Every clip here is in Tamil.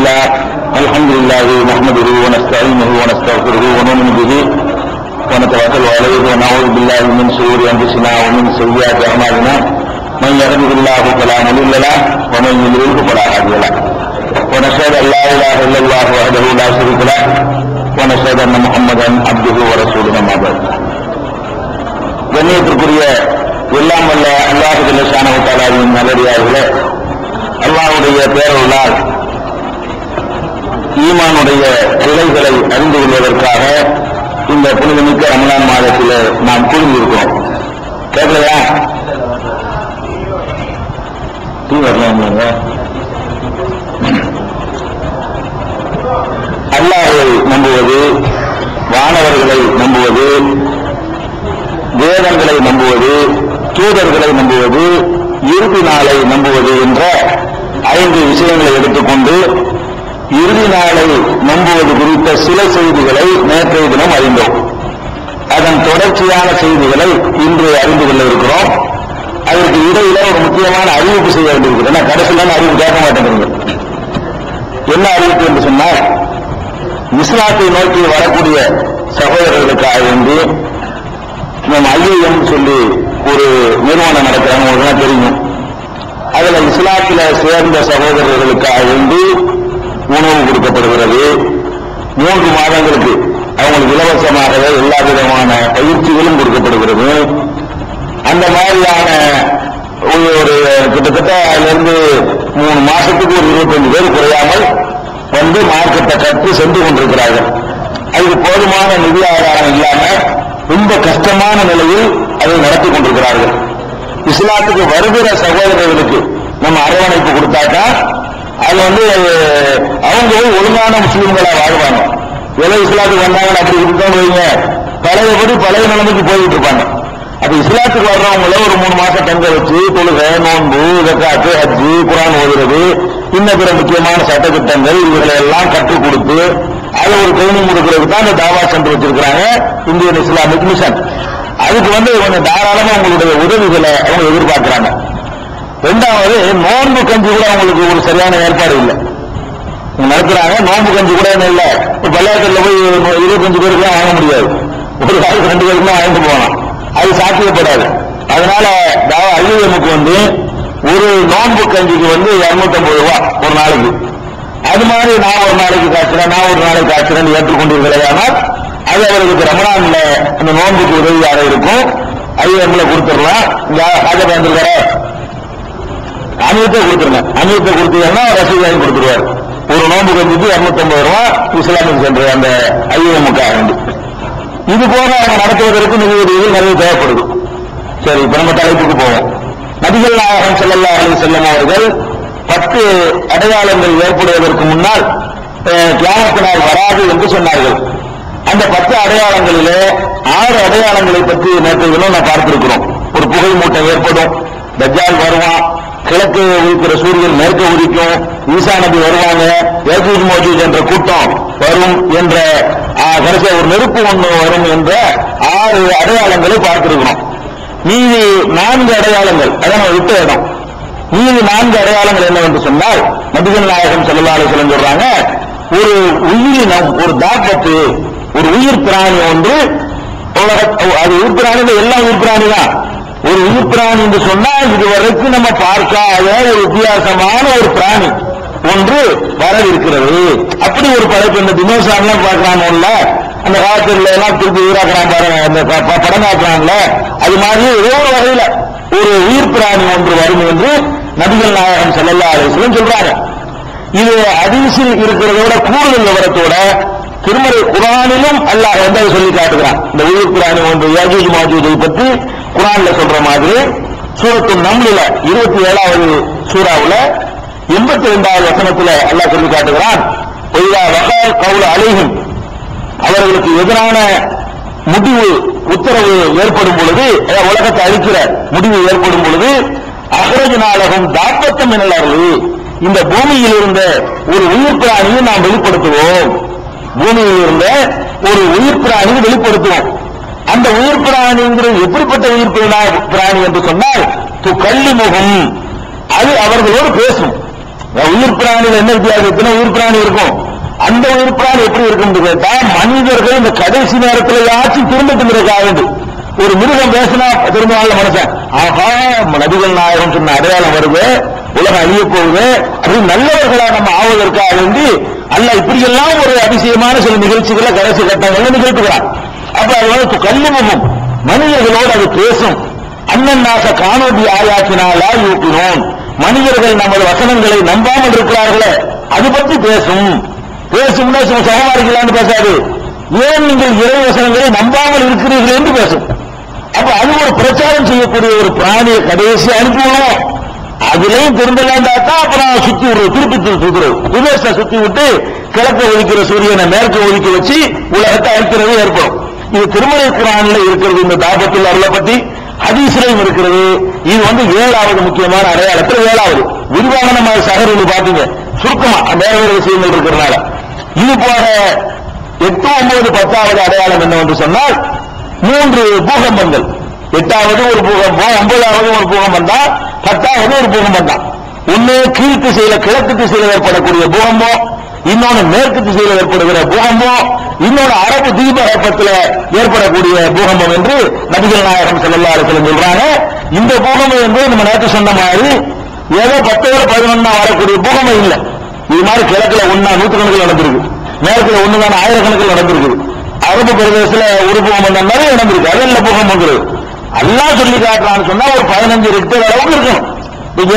لله الحمد لله نحمده ونستعينه ونستغفره ونؤمن به ونتوكل عليه ونعوذ بالله من شرور انفسنا ومن سيئات اعمالنا من يهده الله فلا مضل له ومن يضلل فلا هادي له ونشهد ان لا اله الا الله وحده لا شريك له ونشهد ان محمدا عبده ورسوله اما بعد. கண்ணியத்திற்குரிய எல்லாம் வல்ல அல்லாஹ் ஜல்லஷானஹு தஆலாவின் நல்லடியார்களே, அல்லாஹ்வுடைய பேரருளால் ஈமானுடைய விலைகளை அறிந்து கொள்வதற்காக இந்த புனிதமிக்க ரமலான் மாதத்தில் நாம் கூடியிருக்கிறோம். கேட்கலையா? அல்லாஹ்வை நம்புவது, வானவர்களை நம்புவது, வேதங்களை நம்புவது, தூதர்களை நம்புவது, இறுதி நாளை நம்புவது என்ற 5 விஷயங்களை எடுத்துக்கொண்டு இறுதி நாளை நம்புவது குறித்த சில செய்திகளை நேற்றைய தினம் அறிந்தோம். அதன் தொடர்ச்சியான செய்திகளை இன்று அறிந்து கொள்ள இருக்கிறோம். அதற்கு இடையில ஒரு முக்கியமான அறிவிப்பு செய்ய வேண்டியிருக்கிறது. ஏன்னா கடைசியில அறிவிப்பு கேட்க மாட்டேங்கிறீங்க. என்ன அறிவிப்பு என்று சொன்னால், இஸ்லாத்தை நோக்கி வரக்கூடிய சகோதரர்களுக்காக வேண்டி நம்ம ஐஎம் சொல்லி ஒரு நிறுவனம் நடக்கிறாங்க, உங்களுக்கு தெரியும். அதுல இஸ்லாத்தில சேர்ந்த சகோதரர்களுக்காக வேண்டி உணவு கொடுக்கப்படுகிறது. 3 மாதங்களுக்கு அவங்களுக்கு இலவசமாகவே எல்லா விதமான பயிற்சிகளும் கொடுக்கப்படுகிறது. அந்த மாதிரியான ஒரு கிட்டத்தட்ட அதிலிருந்து 3 மாசத்துக்கு ஒரு 25 பேர் குறையாமல் வந்து மார்க்கெட்டை கற்று சென்று கொண்டிருக்கிறார்கள். அதுக்கு போதுமான நிதி ஆதாரம் இல்லாம ரொம்ப கஷ்டமான நிலையில் அதை நடத்தி கொண்டிருக்கிறார்கள். இஸ்லாத்துக்கு வருகிற சகோதரர்களுக்கு நம்ம அரவணைப்பு கொடுத்தாக்கா அது அவங்க ஒழுங்கான முஸ்லீம்களா வாழ்வாங்க. எதை இஸ்லாத்துக்கு வந்தாங்க அப்படி இருக்காங்க வைங்க, பழையபடி பழைய நிலைமைக்கு போயிட்டு இருப்பாங்க. அப்ப இஸ்லாத்துக்கு வர்றவங்கள ஒரு 3 மாசம் தங்க வச்சு தொழுகை, நோன்பு, ஜக்காத்து, ஹஜ்ஜி, குர்ஆன் ஓதுறது, இன்ன பிற முக்கியமான சட்டத்திட்டங்கள் இவர்களை எல்லாம் கற்றுக் கொடுத்து அது ஒரு ட்ரைனிங் கொடுக்கறதுக்கு தான் இந்த தாவா சென்டர் வச்சிருக்கிறாங்க, இந்தியன் இஸ்லாமிக் மிஷன். அதுக்கு கொஞ்சம் தாராளமா உங்களுடைய உதவிகளை அவங்க எதிர்பார்க்கிறாங்க. 2வது, நோன்பு கஞ்சி கூட அவங்களுக்கு ஒரு சரியான ஏற்பாடு இல்லை நடத்துறாங்க. நோன்பு கஞ்சி கூட என்ன இல்லை, பள்ளியாட்டில் போய் 25 பேருக்கு வாங்க முடியாது, ஒரு காலுக்கு 2 பேருக்கு தான் வாங்கிட்டு போகலாம், அது சாத்தியப்படாது. அதனால ஐஎம்க்கு ஒரு நோன்பு கஞ்சிக்கு 250 ரூபா ஒரு நாளைக்கு. அது மாதிரி நான் ஒரு நாளைக்கு காய்ச்சிறேன், நான் ஒரு நாளைக்கு காய்ச்சிறேன் ஏற்றுக்கொண்டிருக்கிறேன். அது அவர்களுக்கு ரமலான்ல அந்த நோன்புக்கு உதவியாக இருக்கும். ஐஎம்ல கொடுத்துடலாம். ஹாஜர் வந்திருக்கிற அமியத்தை கொடுத்துருங்க, அமியத்தை கொடுத்தீங்கன்னா ரசீது வாங்கி கொடுத்துருவார். ஒரு நோன்பு கஞ்சிக்கு 250 ரூபா இஸ்லாமிக் சென்டர் அந்த ஐஎம்முக்காக வேண்டி. இது போல அவங்க நடத்துவதற்கு நிதி உதவிகள் நிறைய தேவைப்படுது. சரி, இப்ப நம்ம தலைப்புக்கு போவோம். நபிகள் நாயகம் ஸல்லல்லாஹு அலைஹி வஸல்லம் அவர்கள் 10 அடையாளங்கள் ஏற்படுவதற்கு முன்னால் கியாமத் நாள் வராது என்று சொன்னார்கள். அந்த 10 அடையாளங்களிலே 6 அடையாளங்களை பற்றி நேற்று தினம் நான் பார்த்திருக்கிறோம். ஒரு புகை மூட்டம் ஏற்படும், தஜ்ஜால் வருவான், கிழக்கு உதிக்கிற சூரியன் மேற்கு உதிக்கும், ஈசா நபி வருவாங்க, யஜூஜ் மஜூஜ் என்ற கூட்டம் வரும் என்ற கடைசியா ஒரு நெருப்பு ஒன்று வரும் என்ற 6 அடையாளங்களை பார்த்திருக்கிறோம். மீதி 4 அடையாளங்கள் அதான் நம்ம விட்ட இடம். மீதி 4 அடையாளங்கள் என்னவென்று சொன்னால், நபிகள் நாயகம் ஸல்லல்லாஹு அலைஹி வஸல்லம் சொல்றாங்க, ஒரு உயிரினம், ஒரு தாக்கத்து, ஒரு உயிர் பிராணி ஒன்று அது உயிர் பிராணிகள் எல்லாம் உயிர் பிராணி தான். ஒரு உயிர் பிராணி என்று சொன்னால் இதுவரைக்கும் நம்ம பார்க்காத ஒரு வித்தியாசமான ஒரு பிராணி ஒன்று வரவிருக்கிறது. அப்படி ஒரு படைப்பு இந்த தினோசாரெல்லாம் பார்க்கலாம்ல, அந்த காலத்துல எல்லாம் திருப்பி உயிராக்கலாம் பாருங்க, அந்த படம் காட்டுறாங்கல்ல, அது மாதிரி ஏதோ வகையில ஒரு உயிர் பிராணி ஒன்று வரும் என்று நபிகள் நாயகம் ஸல்லல்லாஹு அலைஹி வஸல்லம் சொல்றாங்க. இது ஹதீஸில் இருக்கிறதோட கூடுதல் விவரத்தோட திருமறை குர்ஆனிலும் அல்லாஹ் சொல்லி காட்டுகிறான். இந்த உயிர் பிராணி ஒன்று யஜூஜ் மஜூஜை பற்றி குர்ஆன்ல சொல்ற மாதிரி சூரத்து நம்லில 27வது சூராவுல 82வது வசனத்துல அல்லாஹ் சொல்லி காட்டுகிறான். ஒய்தா வகால் கவுல அலைஹிம், அவர்களுக்கு எதிரான முடிவு உத்தரவு ஏற்படும் பொழுது, உலகத்தை அழிக்கிற முடிவு ஏற்படும் பொழுது, அஹ்ரஜ்னாலஹும் தாப்பத்தம் மினல், இந்த பூமியில் இருந்த ஒரு உயிர் பிராணியை நாம் வெளிப்படுத்துவோம். பூமியில் இருந்த ஒரு உயிர் பிராணியை வெளிப்படுத்துவோம். அந்த உயிர் பிராணிங்கிறது எப்படிப்பட்ட உயிர் பிராணி என்று சொன்னால், துகல்லிமுஹும், அது அவர்களோடு பேசும். உயிர் பிராணிகள் என்ன வித்தியாசம், எத்தனை உயிர் பிராணி இருக்கும், அந்த உயிர் பிராணி எப்படி இருக்கும் கேட்டா, மனிதர்கள் இந்த கடைசி நேரத்தில் யாச்சும் திரும்பட்டுங்கிறதுக்காக ஒரு மிருகம் பேசினா திரும்பவாழ மனுஷன், ஆஹா நபிகள் நாயகம் சொன்ன அடையாளம் வருது, உலகம் அழிய போகுது, அது நல்லவர்களா நம்ம ஆவதற்காக வேண்டி அல்ல இப்படியெல்லாம் ஒரு அதிசயமான சில நிகழ்ச்சிகளை கடைசி கட்டங்கள்ல நிகழ்த்துகிறான். அப்ப அது கல்லுமுகம் மனிதர்களோடு அது பேசும். அண்ணன்னாச காணோதி ஆயாக்கினாலா யூப்பினோன், மனிதர்கள் நமது வசனங்களை நம்பாமல் இருக்கிறார்களே அது பற்றி பேசும். பேசும்னா சமமா இருக்கலான்னு பேசாது, ஏன் நீங்கள் இறை வசனங்களை நம்பாமல் இருக்கிறீர்கள் என்று பேசும். அப்ப அது ஒரு பிரச்சாரம் செய்யக்கூடிய ஒரு பிராணியை கடைசி அனுப்புவோம். அதுலயும் திரும்பலாண்டாக்கா அப்புறம் சுத்தி விடுறது, திருப்பி சுத்துறது, ரிவர்ஸ சுத்தி விட்டு கிழக்க ஒழிக்கிற சூரியனை மேற்கு ஒழிக்க வச்சு உலகத்தை அழிக்கிறது ஏற்படும். இது திருமலை குர்ஆன்ல இருக்கிறது. இந்த தாபத்துல் அருளை பற்றி ஹதீஸ்லயும் இருக்கிறது. இது 7வது முக்கியமான அடையாளத்தில் 7வது. விரிவாக நம்ம சகரில் பாத்தீங்க, சுருக்கமா வேற விஷயங்கள் இருக்கிறதுனால. இது போக 8, 9, 10வது அடையாளம் என்னவென்று சொன்னால் 3 பூகம்பங்கள். 8வது ஒரு பூகம்பம், 9வது ஒரு பூகம்பம் தான், 10வது ஒரு பூகம்பம் தான். ஒன்னு கீழ் திசையில கிழக்கு திசையில ஏற்படக்கூடிய பூகம்பம், இன்னொன்னு மேற்கு திசையில் ஏற்படுகிற பூகம்பம், இன்னொரு அரபு தீபகற்பத்தில் ஏற்படக்கூடிய பூகம்பம் என்று நபிகள் நாயகம் ஸல்லல்லாஹு அலைஹி வஸல்லம் சொல்றாங்க. இந்த பூகம்பம் என்பது நம்ம நேற்று சொன்ன மாதிரி ஏதோ 10 or 11 வரக்கூடிய பூகம்பம் இல்லை. இது மாதிரி கிழக்குல 1 நூற்றுக்கணக்கில் நடந்திருக்கு, மேற்குல 1 தான் ஆயிரக்கணக்கில் நடந்திருக்கு. அரபு பிரதேசத்துல ஒரு பூகம்பம் தான் நிறைய நடந்திருக்கு. அதெல்லாம் பூகம்பம் எல்லாம் சொல்லி காட்டுறான்னு சொன்னா ஒரு 15 ரிக்டர் அளவுக்கு இருக்கணும்.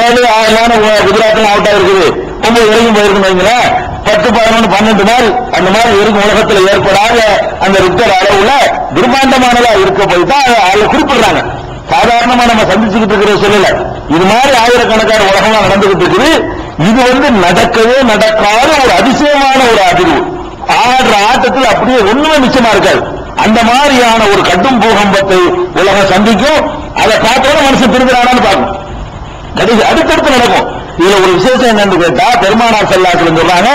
7, 6 குஜராத்ல அவுட்டா இருக்குது, 9 வரைக்கும் போயிருக்குன்னு வைங்களேன், 10, 11, 12 நாள் அந்த மாதிரி இருக்கும். உலகத்தில் ஏற்படாத அந்த ரிக்டர் அளவுல பிரம்மாண்டமானதா இருக்க போய் தான் அதை குறிப்பிடுறாங்க. சாதாரணமா நம்ம சந்திச்சுக்கிட்டு இருக்கிற சொல்லல, இது மாதிரி ஆயிரக்கணக்கான உலகம் நடந்துகிட்டு இருக்குது. இது நடக்கவே நடக்காத ஒரு அதிசயமான ஒரு அதிர்வு. ஆடுற ஆட்டத்தில் அப்படியே ஒண்ணுமே நிச்சயமா இருக்காது. அந்த மாதிரியான ஒரு கடும் பூகம்பத்தை உலகம் சந்திக்கும். அதை பார்த்தோட மனுஷன் திரும்புறானான்னு பார்க்கும். அடுத்தடுத்து நடக்கும். இதுல ஒரு விசேஷம் என்னன்னு கேட்டா, பெருமானார் ஸல்லல்லாஹு அலைஹி வஸல்லம் சொல்றாங்க,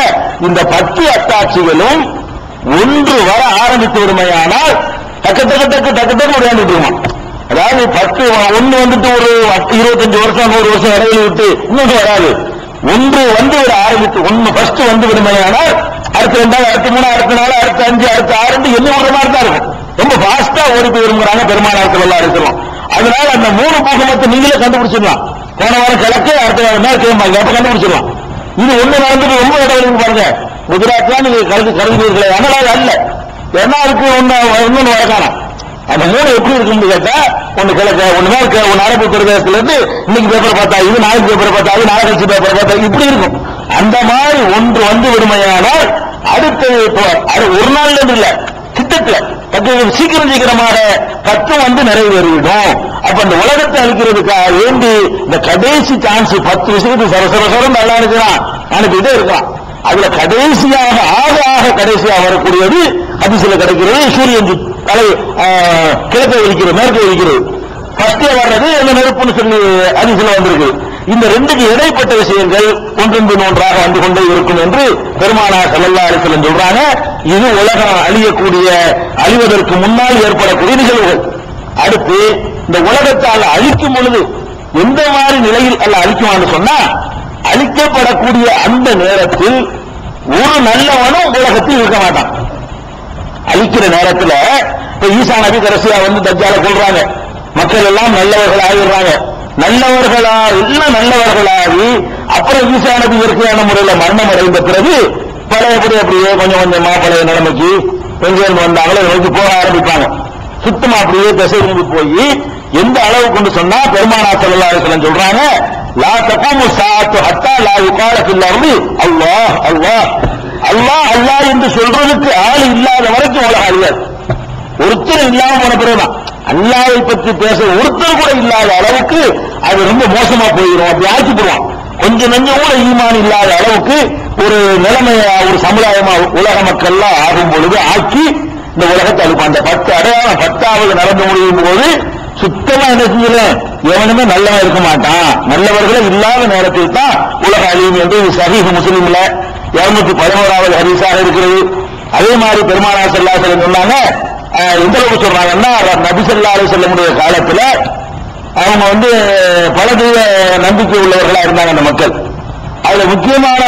இந்த 10 அத்தாட்சிகளும் ஒன்று வர ஆரம்பித்து விடுமையானால் டக்கு விளையாண்டுட்டு இருக்குமா. அதாவது 10 ஒண்ணு ஒரு 25 வருஷம் 100 வருஷம் இடைவெளி விட்டு இன்னொன்று வராது. ஒன்று ஒரு ஆரம்பித்து ஒன்னு ஃபர்ஸ்ட் விடுமையானால் அடுத்த 2, அடுத்த 3, அடுத்த 4, அடுத்த 5, அடுத்த 6 என்ன ஒரு மாதிரி தான் இருக்கும். ரொம்ப ஃபாஸ்டா ஓடி போய் விரும்புறாங்க பெருமானார் ஸல்லல்லாஹு அலைஹி வஸல்லம். அதனால அந்த 3 பூகம்பத்தை நீங்களே கண்டுபிடிச்சிடலாம். போன வாரம் கிழக்கு, அடுத்த வாரம் மேற்கு, அப்ப கண்டுபிடிச்சிடலாம். இது ஒண்ணு நடந்துட்டு ரொம்ப இடைவெளி பாருங்க. குஜராத்ல நீங்க கருதுவீர்களே, ஆனால் அல்ல. ஏன்னா அதுக்கு இன்னொன்னு வழக்கான அந்த 3 எப்படி இருக்குன்னு கேட்டா, ஒண்ணு கிழக்கு, ஒண்ணு மேற்கு, ஒன்னு அரபு பிரதேசத்துல இருந்து இன்னைக்கு பேப்பர் பார்த்தா இது, நாளைக்கு பேப்பர் பார்த்தா அது, நாளை கழிச்சு பேப்பர் பார்த்தா இப்படி இருக்கும். அந்த மாதிரி ஒன்று விடுமையானால் அடுத்து ஒரு நாள்ல இருந்து இல்ல, கிட்டத்துல சீக்கிரமாக 10 நிறைவேறிவிடும். அப்ப அந்த உலகத்தை அழிக்கிறதுக்காக வேண்டி இந்த கடைசி சான்ஸ் 10 விஷயத்துக்கு சரசரம் நல்லா இருக்கிறான் அனுப்பிட்டே இருக்கான். அதுல கடைசியாக கடைசியாக வரக்கூடியது ஹதீஸ்ல கிடைக்கிறது. சூரியன் தலை கிழக்கை ஒலிக்கிறது, மேற்கை ஒலிக்கிறது. ஃபர்ஸ்டே வர்றது அந்த நெருப்புன்னு சொல்லி ஹதீஸ்ல வந்திருக்கு. இந்த 2க்கு இடைப்பட்ட விஷயங்கள் ஒன்றின் ஒன்றாக வந்து கொண்டே இருக்கும் என்று பெருமானார் ஸல்லல்லாஹு அலைஹி வஸல்லம் சொல்றாங்க. இது உலகம் அழிவதற்கு முன்னால் ஏற்படக்கூடிய நிகழ்வுகள். அடுத்து இந்த உலகத்தால் அழிக்கும் பொழுது எந்த மாதிரி நிலையில் அல்ல அழிக்குமான்னு சொன்னா, அழிக்கப்படக்கூடிய அந்த நேரத்தில் ஒரு நல்லவனும் உலகத்தில் இருக்க மாட்டான். அழிக்கிற நேரத்தில் இப்ப ஈசா நபி கடைசியா தஜ்ஜாலை கொல்றாங்க, மக்கள் எல்லாம் நல்லவர்கள் ஆகிடுறாங்க. எல்லாம் நல்லவர்களாகி அப்புறம் ஈசா நபி இயற்கையான முறையில் மரணம் அடைந்த பிறகு பழையபடி அப்படியே கொஞ்சம் கொஞ்சமா பழைய நிலைமைக்கு எங்கேருந்து வந்தாங்களோ நோக்கி போக ஆரம்பிப்பாங்க. சுத்தமா அப்படியே திசை போய் எந்த அளவு கொண்டு சொன்னா, பெருமானார் ஸல்லல்லாஹு அலைஹி வஸல்லம் சொல்றாங்க, லா தகூமு ஸாஅத்து ஹத்தா லா யுகால ஃபில் அர்தி அல்லாஹ் அல்லாஹ் அல்லாஹ் அல்லாஹ் என்று சொல்றதுக்கு ஆள் இல்லாத வரைக்கும் உலகம் அழியாது. ஒருத்தர் இல்லாம போன பிறகுதான் அல்லாஹ்வை பற்றி பேச ஒருத்தர் கூட இல்லாத அளவுக்கு அது ரொம்ப மோசமா போயிடும். அப்படி ஆக்கி போடுவான். கொஞ்சம் நஞ்சம் கூட ஈமான் இல்லாத அளவுக்கு ஒரு நிலைமையா ஒரு சமுதாயமா உலக மக்கள்லாம் ஆகும் பொழுது ஆக்கி இந்த உலகத்தை அழிப்பான். அந்த 10 அடையாளம் 10வது நடந்து முடியும் போது சுத்தமா என்ன செய்யறேன், எவனுமே நல்லவன் இருக்க மாட்டான். நல்லவர்களே இல்லாத நேரத்தில் தான் உலக அழியும் என்று சஹீஹ் முஸ்லிம்ல 211வது ஹதீஸாக இருக்கிறது. அதே மாதிரி பெருமானார் ஸல்லல்லாஹு அலைஹி வஸல்லம் சொன்னாங்க, எந்த அளவுக்கு சொல்றாங்கன்னா, நபி ஸல்லல்லாஹு அலைஹி வஸல்லம் காலத்துல அவங்க பல தெய்வ நம்பிக்கை உள்ளவர்களா இருந்தாங்க அந்த மக்கள். அதுல முக்கியமான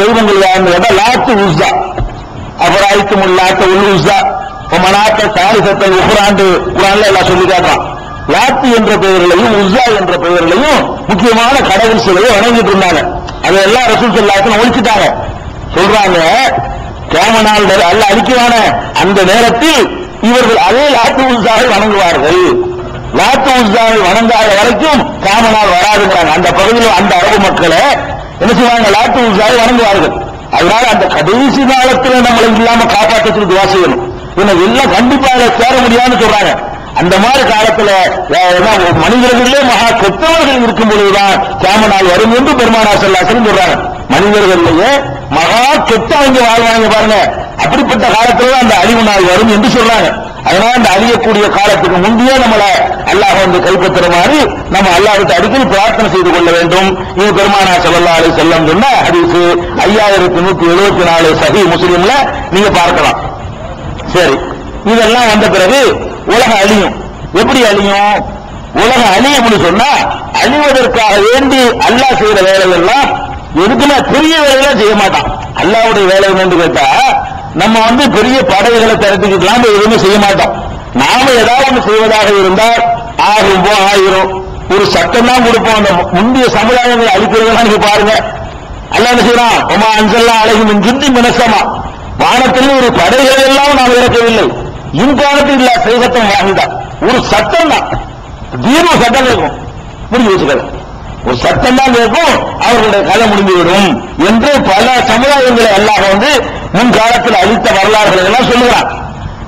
தெய்வங்கள் யாருன்னு கேட்டா லாத்து உஸ்ஸா. அப்புறம் ஐத்து லாத்த உல் உஸ்ஸா மனாத்த தாலிசத்தல் உஹ்ராண்டு குர்ஆன்ல எல்லாம் சொல்லி காட்டுறான். லாத்து என்ற பெயரிலையும் உஸ்ஸா என்ற பெயரிலையும் முக்கியமான கடவுள் சிலையை வணங்கிட்டு இருந்தாங்க. அதெல்லாம் ரசூல் ஸல்லல்லாஹு அலைஹி வஸல்லம் ஒழிச்சிட்டாங்க. சொல்றாங்க கியாமத் நாள் அல்லாஹ் அழிக்குவான அந்த நேரத்தில் இவர்கள் அதே லாத்து உஸ்ஸாவை வணங்குவார்கள். லாத்து உஸ்ஸாவை வணங்காத வரைக்கும் கியாமத் நாள் வராதுங்கிறாங்க. அந்த பகுதியில் அந்த அரபு மக்களை என்ன செய்வாங்க, லாத்து உஸ்ஸாவை வணங்குவார்கள். அதனால அந்த கடைசி காலத்தில் நம்மளை இல்லாம காப்பாற்றத்துக்கு துவா செய்யணும். எல்லாம் கண்டிப்பா சேர முடியாதுன்னு சொல்றாங்க. அந்த மாதிரி காலத்துல மனிதர்களே மகா கெட்டவர்கள் இருக்கும் பொழுதுதான் கியாமத் நாள் வரும் என்று பெருமானார் ஸல்லல்லாஹு அலைஹி வஸல்லம் சொல்றாங்க. மனிதர்களையே மகா கெட்டவங்க வாழ்வாங்க பாருங்க, அப்படிப்பட்ட காலத்துல அந்த அழிவு நாள் வரும் என்று சொல்றாங்க. அதனால அந்த அழியக்கூடிய காலத்துக்கு முந்தையே நம்மளை அல்லாஹ் வந்து கைப்பற்றுற மாதிரி நம்ம அல்லாஹ்விட்டு அடிக்கடி பிரார்த்தனை செய்து கொள்ள வேண்டும். இது பெருமானார் ஸல்லல்லாஹு அலைஹி வஸல்லம் சொன்ன ஹதீஸ் 5174 சஹீஹ் முஸ்லிம்ல நீங்க பார்க்கலாம். சரி, இதெல்லாம் வந்த பிறகு உலகம் அழியும். எப்படி அழியும்? உலகம் அழியும் சொன்னா அழிவதற்காக வேண்டி அல்லாஹ் செய்யற வேலையெல்லாம் எதுக்குமே பெரிய வேலையெல்லாம் செய்ய மாட்டான். அல்லாஹ்வுடைய வேலை என்னன்னு கேட்டா நம்ம வந்து பெரிய படைகளை திரட்டிக்கலாம் எதுவுமே செய்ய மாட்டோம். நாம ஏதாவது ஒன்று செய்வதாக இருந்தால் ஆயிரம் ஒரு சட்டம் தான் கொடுப்போம். அந்த முந்தைய சமுதாயங்களை அழிக்கிறதெல்லாம் நீங்க பாருங்க. அல்லாஹ் என்ன செய்யறான், ஒமா அன்சல்லா அலைஹிம் மின் ஜுன்தின் மினஸ்ஸமா, வானத்தில் ஒரு படைகளை எல்லாம் நாம் இறக்கவில்லை. இன்காலத்தில் இல்ல செய்கத்தம் வாங்கிதான் ஒரு சட்டம் தான், தீர்வு சட்டம் கேட்கும், முடிஞ்சு வச்சுக்கிறது ஒரு சட்டம் தான் கேட்கும், அவர்களுடைய கதை முடிந்துவிடும் என்று பல சமுதாயங்களை அல்லாஹ் வந்து முன்காலத்தில் அழித்த வரலாறுகளை எல்லாம் சொல்லுகிறான்.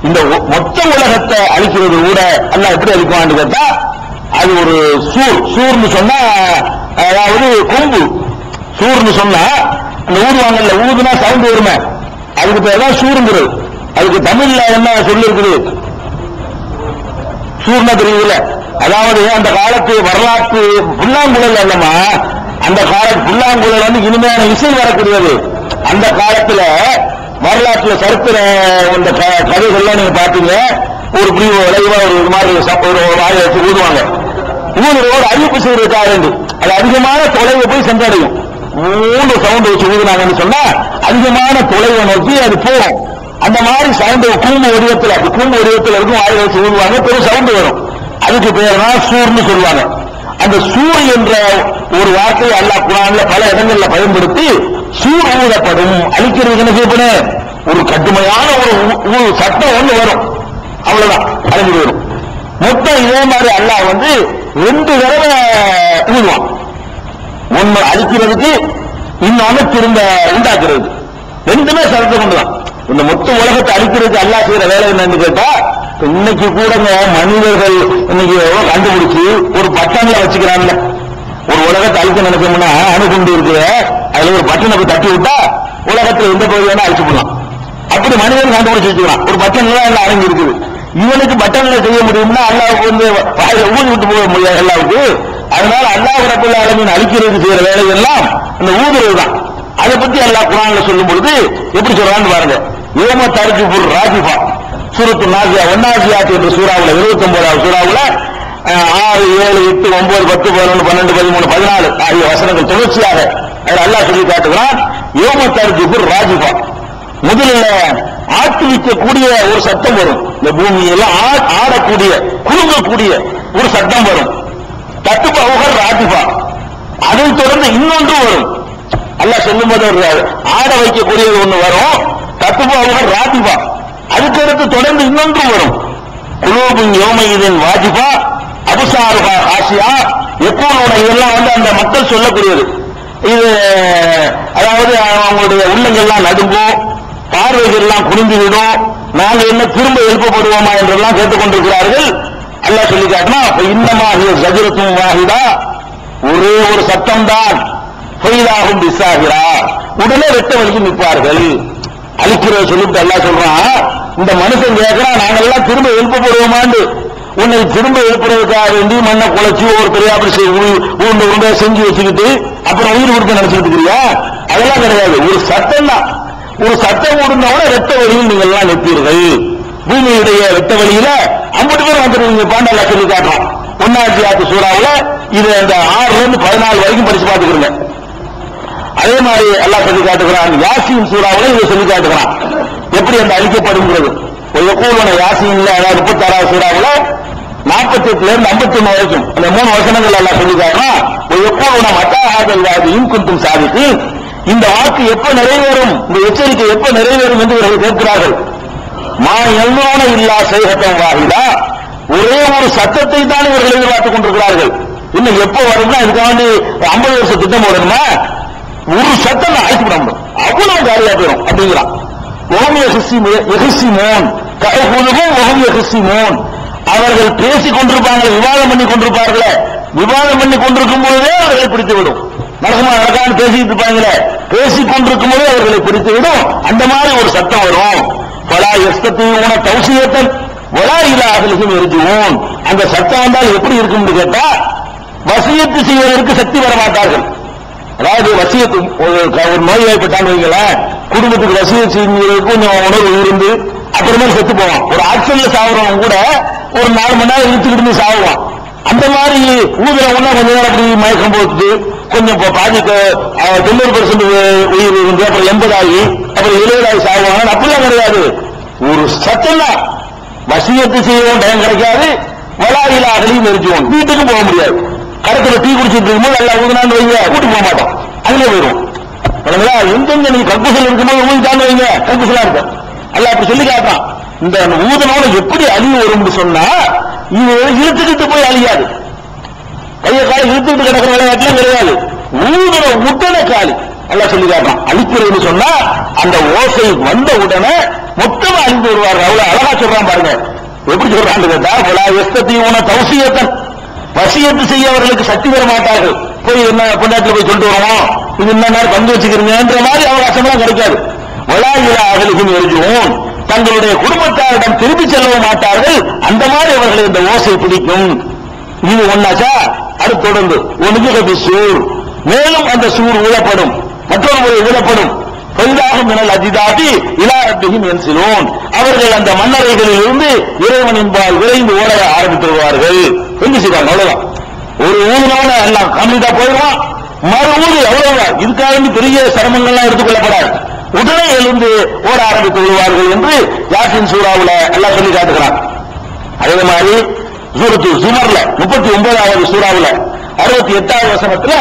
இந்த மொத்த உலகத்தை அழிக்கிறது கூட அல்லாஹ் எப்படி அழிக்குவான்னு கேட்டா, அது ஒரு சூர்னு சொன்னா, அதாவது கொம்பு சூர்னு சொன்னா அந்த ஊதுவாங்கல்ல, ஊதுனா சவுண்ட் வருமே, அதுக்கு பேர் தான் சூருங்கிறது. அதுக்கு தமிழ்ல என்ன சொல்லி இருக்குது, சூர்ண தெரியுதுல. அதாவது அந்த காலத்து வரலாற்று புல்லாங்குழல் அல்லமா, அந்த காலத்து புல்லாங்குழல் வந்து இனிமையான இசை வரக்கூடியது. அந்த காலத்துல வரலாற்றுல சரித்திர இந்த கதைகள்லாம் நீங்க பாத்தீங்க, ஒரு பிரிவு விளைவா ஒரு மாதிரி ஒரு வாயை வச்சு ஊதுவாங்க. ஊதுறோடு அறிவிப்பு செய்வதற்காக வேண்டி அது அதிகமான தொலைவை போய் சென்றடையும். மூணு சவுண்ட் வச்சு ஊதுனாங்கன்னு சொன்னா அதிகமான தொலைவை நோக்கி அது போகும். அந்த மாதிரி சவுண்ட் கூம்பு வடிவத்தில், அது கூம்பு வடிவத்தில் இருக்கும், வாயை வச்சு ஊதுவாங்க, பெரும் சவுண்ட் வரும். அதுக்கு பேர் தான் சூர்னு சொல்லுவாங்க. அந்த சூர் என்ற ஒரு வார்த்தையை அல்லாஹ் குர்ஆன்ல பல இடங்கள்ல பயன்படுத்தி சூர் ஊதப்படும், அழிக்கிறது என்ன செய்யப்படும், ஒரு கடுமையான ஒரு சட்டம் ஒண்ணு வரும், அவ்வளவுதான் அழிஞ்சு வரும். மொத்தம் இதே மாதிரி அல்லாஹ் வந்து 2 தடவை ஊதுவான். ஒண்ணு அழிக்கிறதுக்கு, இன்னொன்னு திரும்ப உண்டாக்குறது. ரெண்டுமே சரத்தை கொண்டுதான். இந்த மொத்த உலகத்தை அழிக்கிறதுக்கு அல்லாஹ் செய்யற வேலை என்னன்னு கேட்டா, இன்னைக்கு கூட மனிதர்கள் இன்னைக்கு கண்டுபிடிச்சு ஒரு பட்டன்ல வச்சுக்கிறாங்கல்ல, ஒரு உலகத்தை அழிக்க நினைச்சோம்னா அணுகுண்டு இருக்கிற அதுல ஒரு பட்டனை போய் தட்டி விட்டா உலகத்துல எந்த பகுதி வேணா அழிச்சு போடலாம். அப்படி மனிதன் கண்டுபிடிச்சு வச்சுக்கலாம். ஒரு பட்டன்ல எல்லாம் அடங்கி இருக்குது. இவனுக்கு பட்டன்ல செய்ய முடியும்னா அல்லாஹ்வுக்கு வந்து வாயில ஊதி விட்டு போக முடியாது அல்லாஹ்வுக்கு. அதனால அல்லாஹ் ரப்பல் ஆலமீன் அழிக்கிறதுக்கு செய்யற வேலை எல்லாம் இந்த ஊதுறது தான். அதை பத்தி அல்லாஹ் குர்ஆன்ல சொல்லும் பொழுது எப்படி சொல்றான்னு பாருங்க. யௌம தர்ஜுபுர் ராஜிஃபா, சூரத்து நாஸியா வன்னாஸியாத் என்ற சூறாவுல 29வது சூறாவுல 6, 7, 8, 9, 10, 11, 12, 13, 14 ஆகிய வசனங்கள் தொடர்ச்சியாக அல்லாஹ் சொல்லி காட்டுகிறான். யௌம தர்ஜுபுர் ராஜிஃபா, முதல்ல ஆட்டுவிக்கக்கூடிய ஒரு சத்தம் வரும். இந்த பூமியெல்லாம் ஆடக்கூடிய குலுங்கக்கூடிய ஒரு சத்தம் வரும். தத்துபஹுர் ராஜிஃபா, அதைத் தொடர்ந்து இன்னொன்று வரும். அல்லாஹ் சொல்லும் போது ஆட வைக்கக்கூடியது ஒண்ணு வரும். தத்துபஹுர் ராஜிஃபா, அதுக்கடுத்து தொடர்ந்து இன்னொன்று வரும். குலூபுன் யௌமையிதின் வாஜிஃபா அபுசாருஹா ஹாசியா, எப்போது இதெல்லாம் வந்து அந்த மக்கள் சொல்லக்கூடியது. இது அதாவது அவங்களுடைய உள்ளங்கள்லாம் நடுங்கும், பார்வைகள் எல்லாம் குனிந்துவிடும், நாங்கள் என்ன திரும்ப எழுப்பப்படுவோமா என்றெல்லாம் கேட்டுக்கொண்டிருக்கிறார்கள். அல்லாஹ் சொல்லி காட்டினா, இன்னமா ஜஜரத்தும் வாஹிதா, ஒரே ஒரு சத்தம் தான், ஃபைதாஹும் பிஸ்ஸாஹிரா, உடனே வெட்ட வழிக்கு நிற்பார்கள். அழிக்கிறத சொல்லிட்டு அல்லாஹ் சொல்றான், இந்த மனுஷன் கேட்கிறான், நாங்கள் எல்லாம் திரும்ப எழுப்பப்படுவோமான்னு. உன்னை திரும்ப எழுப்புறதுக்காக வேண்டி மண்ணை குலைச்சி ஒரு பெரியாப்படி உருண்டை உருண்டை செஞ்சு வச்சுக்கிட்டு அப்புறம் உயிர் கொடுக்க நினைச்சிட்டு இருக்கிறியா? அதெல்லாம் கிடையாது. ஒரு சட்டம் தான். ஒரு சட்டம் உடனே ரத்த வழியில் நீங்கள் எல்லாம் நிற்பீர்கள். பூமியுடைய ரத்த வழியில 50 பேர் வந்துருவீங்க. பாண்டல்லா சொல்லி காட்டுறோம். ஒன்னாஜியாத்து சூறாவுல இது அந்த 6ல இருந்து 14 வரைக்கும் படிச்சு பார்த்துக்கிறீங்க. அதே மாதிரி அல்லாஹ் சொல்லி காட்டுகிறான், யாசீன் சூறாவுல இதை சொல்லி காட்டுகிறான் எப்படி அந்த அழிக்கப்படுங்கிறது. ஒரு கூறுவன யாசீன்ல, அதாவது 36வது சூறாவுல 48 இருந்து 51 வரைக்கும் அந்த 3 வசனங்கள் எல்லாம் சொல்லி காட்டுறான். ஒரு கூறுவன மத்தாஹாதல்லாஹின் குன்தும் சாதித்து, இந்த வாக்கு எப்ப நிறைவேறும், இந்த எச்சரிக்கை எப்ப நிறைவேறும் என்று இவர்கள் கேட்கிறார்கள். மா எல்லோன இல்லா செய்கத்தம் வாகிதா, ஒரே ஒரு சத்தத்தை தான் இவர்கள் எதிர்பார்த்துக் கொண்டிருக்கிறார்கள். இன்னும் எப்ப வரும்னா இதுக்காண்டி 50 வருஷம் திட்டம் போடணுமா? ஒரு சத்தம் தான் அழைத்து விட முடியும், அவ்வளவு காரியா போயிடும் அப்படிங்கிறான். அவர்கள் பேசிக் கொண்டிருப்பார்கள், விவாதம் பண்ணி கொண்டிருப்பார்களே, விவாதம் பண்ணி கொண்டிருக்கும் போதே அவர்களை பிடித்து விடும். நடக்குமா நடக்கான்னு பேசிட்டு இருப்பாங்களே, பேசிக் கொண்டிருக்கும் போதே அவர்களை பிடித்து விடும். அந்த மாதிரி ஒரு சத்தம் வரும். பலா எஸ்தூன தௌசியத்தன் வலா இலா அஹ்லிஹிம் யர்ஜூன். அந்த சத்தம் வந்தால் எப்படி இருக்கும்னு கேட்டா, வசியத்து செய்வதற்கு சக்தி வர மாட்டார்கள். அதாவது வசியத்து, ஒரு நோய்வாய்ப்பட்டான்னு வைங்களேன், குடும்பத்துக்கு வசியத்து செய்வதற்கு கொஞ்சம் உணர்வு இருந்து அப்புறமே செத்து போவான். ஒரு ஆக்சிடென்ட்ல சாகுறவங்க கூட ஒரு 4 மணி நேரம் இழுத்துக்கிட்டு சாகுவான். அந்த மாதிரி ஊதுறவங்க கொஞ்ச நேரம் அப்படி மயக்கம் போட்டு கொஞ்சம் பாதிக்க 90% உயிர் இருந்து அப்புறம் 80 ஆகி அப்புறம் 70 ஆகி சாகுவாங்க. அப்படிலாம் கிடையாது. ஒரு சத்தம் தான். வசியத்து செய்யவும் டைம் கிடைக்காது, வலாயில அகலையும் நெரிச்சுவோம், வீட்டுக்கும் போக முடியாது. கடத்துல டீ குடிச்சிட்டு இருக்கும்போது நல்லா ஊதுனான்னு வைங்க, கூட்டு போக மாட்டோம், அதுல போயிடும். எங்கெங்க நீங்க கக்கூசல் இருக்கும்போது ஊதி தாங்க வைங்க, கக்கூசலா இருக்கும். அல்ல அப்படி சொல்லி காட்டான். இந்த ஊதனோட எப்படி அழிவு வரும்னு சொன்னா, இது இழுத்துக்கிட்டு போய் அழியாது. கைய காலை இழுத்துக்கிட்டு கிடக்கிற விளையாட்டுலாம் கிடையாது. ஊதுன உடனே காலி. அல்ல சொல்லி காட்டான். அழிக்கிறதுன்னு சொன்னா அந்த ஓசை வந்த உடனே மொத்தமா அழிந்து வருவார்கள். அவ்வளவு அழகா சொல்றான் பாருங்க. எப்படி சொல்றான்னு கேட்டா, எஸ்தூன தௌசியத்தன், வசியத்து செய்ய அவர்களுக்கு சக்தி வர மாட்டார்கள். போய் என்ன பொண்டாட்டில போய் சொல்லிட்டு வருவோம், இது என்ன நேரம் பங்கு வச்சுக்கிறீங்கன்ற மாதிரி அவகாசம்லாம் கிடைக்காது. வலாயிலா அகலிஹிம் யர்ஜூன், தங்களுடைய குடும்பத்தாரிடம் திரும்பி செல்ல மாட்டார்கள். அந்த மாதிரி அவர்களை இந்த ஓசை பிடிக்கும். இது ஒன்னாச்சா. அடுத்து தொடர்ந்து ஒன்றுக்கு சூர், மேலும் அந்த சூர் ஊழப்படும், மற்றொரு முறை ஊழப்படும். பெரிதாகும் மினல் அஜிதாதி இலா ரப்பிஹிம் யன்சிலூன், அவர்கள் அந்த மன்னரைகளில் இருந்து இறைவனின்பால் விரைந்து ஓட ஆரம்பித்துவார்கள் என்று செய்வாங்க. அவ்வளவுதான். ஒரு ஊரினோட எல்லாம் கம்ப்ளீட்டா போயிடுவான். மறு ஊரு எவ்வளவுதான். இதுக்காக பெரிய சிரமங்கள்லாம் எடுத்துக்கொள்ளப்படாது. உடனே எழுந்து ஓட ஆரம்பித்து விடுவார்கள் என்று யாசின் சூறாவுல எல்லாம் சொல்லி காட்டுகிறான். அதே மாதிரி சூரத்து ஜுமர்ல 39வது சூறாவுல 68வது வசனத்துல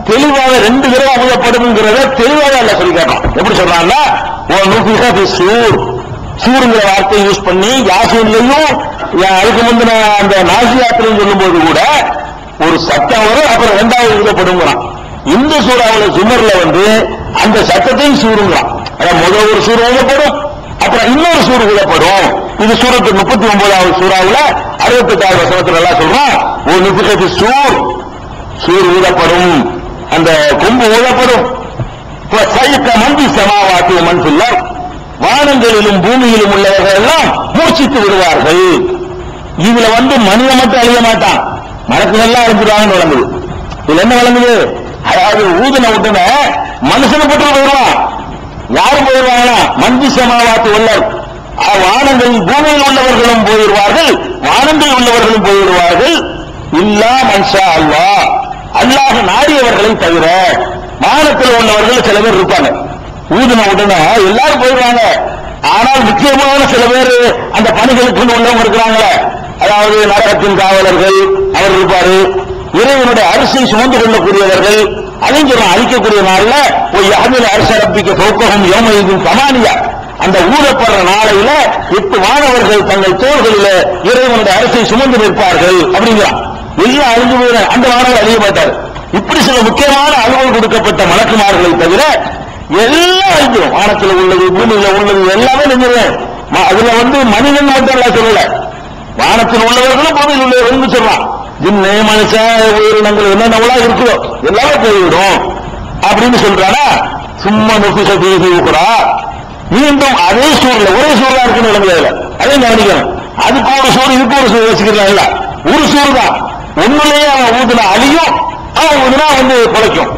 தெளிவாக 2 தடவை அமுதப்படுங்கிறத தெளிவாக அல்ல சொல்லி காட்டுறான். எப்படி சொல்றாங்கன்னா, சூர், சூருங்கிற வார்த்தையை யூஸ் பண்ணி யாசின்லையும் அதுக்கு முந்தின அந்த நாசியாத்திலையும் சொல்லும் போது கூட ஒரு சத்தம் வரும், அப்புறம் 2வது ஊதப்படுங்கிறான். இந்த சூறாவுல ஜுமர்ல அந்த சத்தத்தையும் சூருங்கிறான். முதல் ஒரு சூறு ஊதப்படும், அப்புறம் இன்னொரு சூறு ஊதப்படும். இது சூரத்து 39வது சூறாவுல 68வது வசனத்துல எல்லாம் சொல்றான். ஒரு நிபுணத்து சூர், சூர் ஊதப்படும், அந்த கொம்பு ஊதப்படும். மந்தி சமாவாத்து மண்பில்லர், வானங்களிலும் பூமியிலும் உள்ளவர்கள் எல்லாம் மூர்ச்சித்து விடுவார்கள். இதுல மனிதன் மட்டும் அழிய மாட்டான், மனசுல எல்லாம் அழிஞ்சிருவாங்கன்னு வழங்குது. இதுல என்ன வழங்குது? அதாவது ஊதின உடனே மனுஷனை பற்றி போயிடுவான். யாரும் போயிடுவாங்களா? மந்தி சமாவாத்து உள்ளர், வானங்களில் பூமியில் உள்ளவர்களும் போயிடுவார்கள், வானங்களில் உள்ளவர்களும் போயிடுவார்கள். இல்லா மன்ஷா அல்லாஹ், அல்லாஹ் நாடியவர்களை தவிர. வானத்தில் உள்ளவர்கள் சில பேர் இருப்பாங்க. ஊதின உடனே எல்லாரும் போயிடுவாங்க. ஆனால் முக்கியமான சில பேர் அந்த பணிகளுக்கு உள்ளவங்க இருக்கிறாங்களே, அதாவது நரகத்தின் காவலர்கள் அவர் இருப்பாரு, இறைவனுடைய அரிசி சுமந்து கொள்ளக்கூடியவர்கள், அதையும் சொல்ல அழிக்கக்கூடிய நாள்ல ஒரு யாமில் அரசரப்பிக்க சௌக்ககம் யோமயின் சமானியா, அந்த ஊதப்படுற நாளையில 8 வானவர்கள் தங்கள் தோள்களில இறைவனுடைய அரிசி சுமந்து நிற்பார்கள் அப்படிங்கிறான். எல்லாம் அழிஞ்சு போயிட அந்த வானவர் அழிய மாட்டார். இப்படி சில முக்கியமான அலுவல் கொடுக்கப்பட்ட மலக்குமார்களை தவிர எல்லாம் அழிஞ்சிடும். வானத்தில் உள்ளது, பூமியில உள்ளது எல்லாமே நினைக்கிறேன். அதுல மனிதன் மட்டும் எல்லாம் சொல்லல, வானத்தில் உள்ளவர்களும் பூமியில் உள்ளவர்கள் சொல்றான். ஜின்னு, மனுஷன், உயிரினங்கள் என்னென்ன இருக்குதோ எல்லாமே போய்விடும் அப்படின்னு சொல்றானா. சும்மா நொக்கு சக்தி ஊக்குறா, மீண்டும் அதே சூழ்நிலை ஒரே சூழலா இருக்குன்னு விளங்குல, அதே கவனிக்கணும். அதுக்கு ஒரு சூடு இதுக்கு ஒரு சூடு வச்சுக்கலாம். இல்ல, ஒரு சூடு தான். ஒண்ணுலயே அவன் ஊதுனா அழியும், அவன் ஊதுனா குலைக்கும்.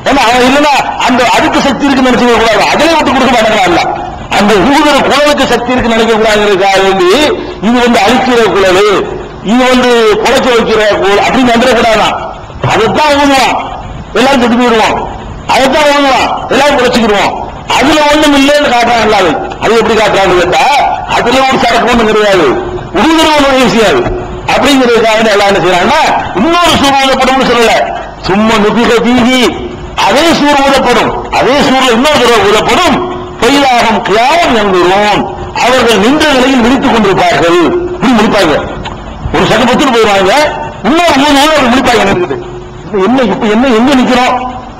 ஏன்னா அவன் இல்லைன்னா அந்த அதுக்கு சக்தி இருக்குன்னு நினைச்சுக்க கூடாது, அதிலே விட்டு கொடுக்க மாட்டாங்களா? இல்ல, அந்த ஊதுற குழலுக்கு சக்தி இருக்குன்னு நினைக்க கூடாதுக்காக வேண்டி இது அழிக்கிற குழல், இது குலைக்க வைக்கிற அப்படின்னு வந்துடக்கூடாதான். அதைத்தான் ஊதுவான், எல்லாரும் செத்து போயிடுவான். அதைத்தான் ஓடுவான், எல்லாம் குறைச்சிக்கிடுவோம். அதுல ஒண்ணும் இல்லைன்னு காட்டுறான் அல்லாஹ். அது எப்படி காட்டுறான்னு கேட்டா அதுல ஒரு சரக்கு ஒண்ணும் கிடையாது, உடுகிற ஒண்ணு செய்யாது அப்படிங்கிறதுக்காக எல்லாம் என்ன செய்யறாங்கன்னா இன்னொரு சூர் ஊதப்படும் சொல்லல, சும்மா நுபிக தீகி அதே சூர் ஊதப்படும், அதே சூர்ல இன்னொரு தடவை ஊதப்படும். பொய்யாகும் கியாவும் என்கிறோம், அவர்கள் நின்ற நிலையில் விழித்துக் கொண்டிருப்பார்கள். இப்படி முடிப்பாங்க, ஒரு சகப்பத்துக்கு போயிடுவாங்க, இன்னொரு 3 நாள் முடிப்பாங்க. என்ன இப்ப என்ன எங்க நிக்கிறோம்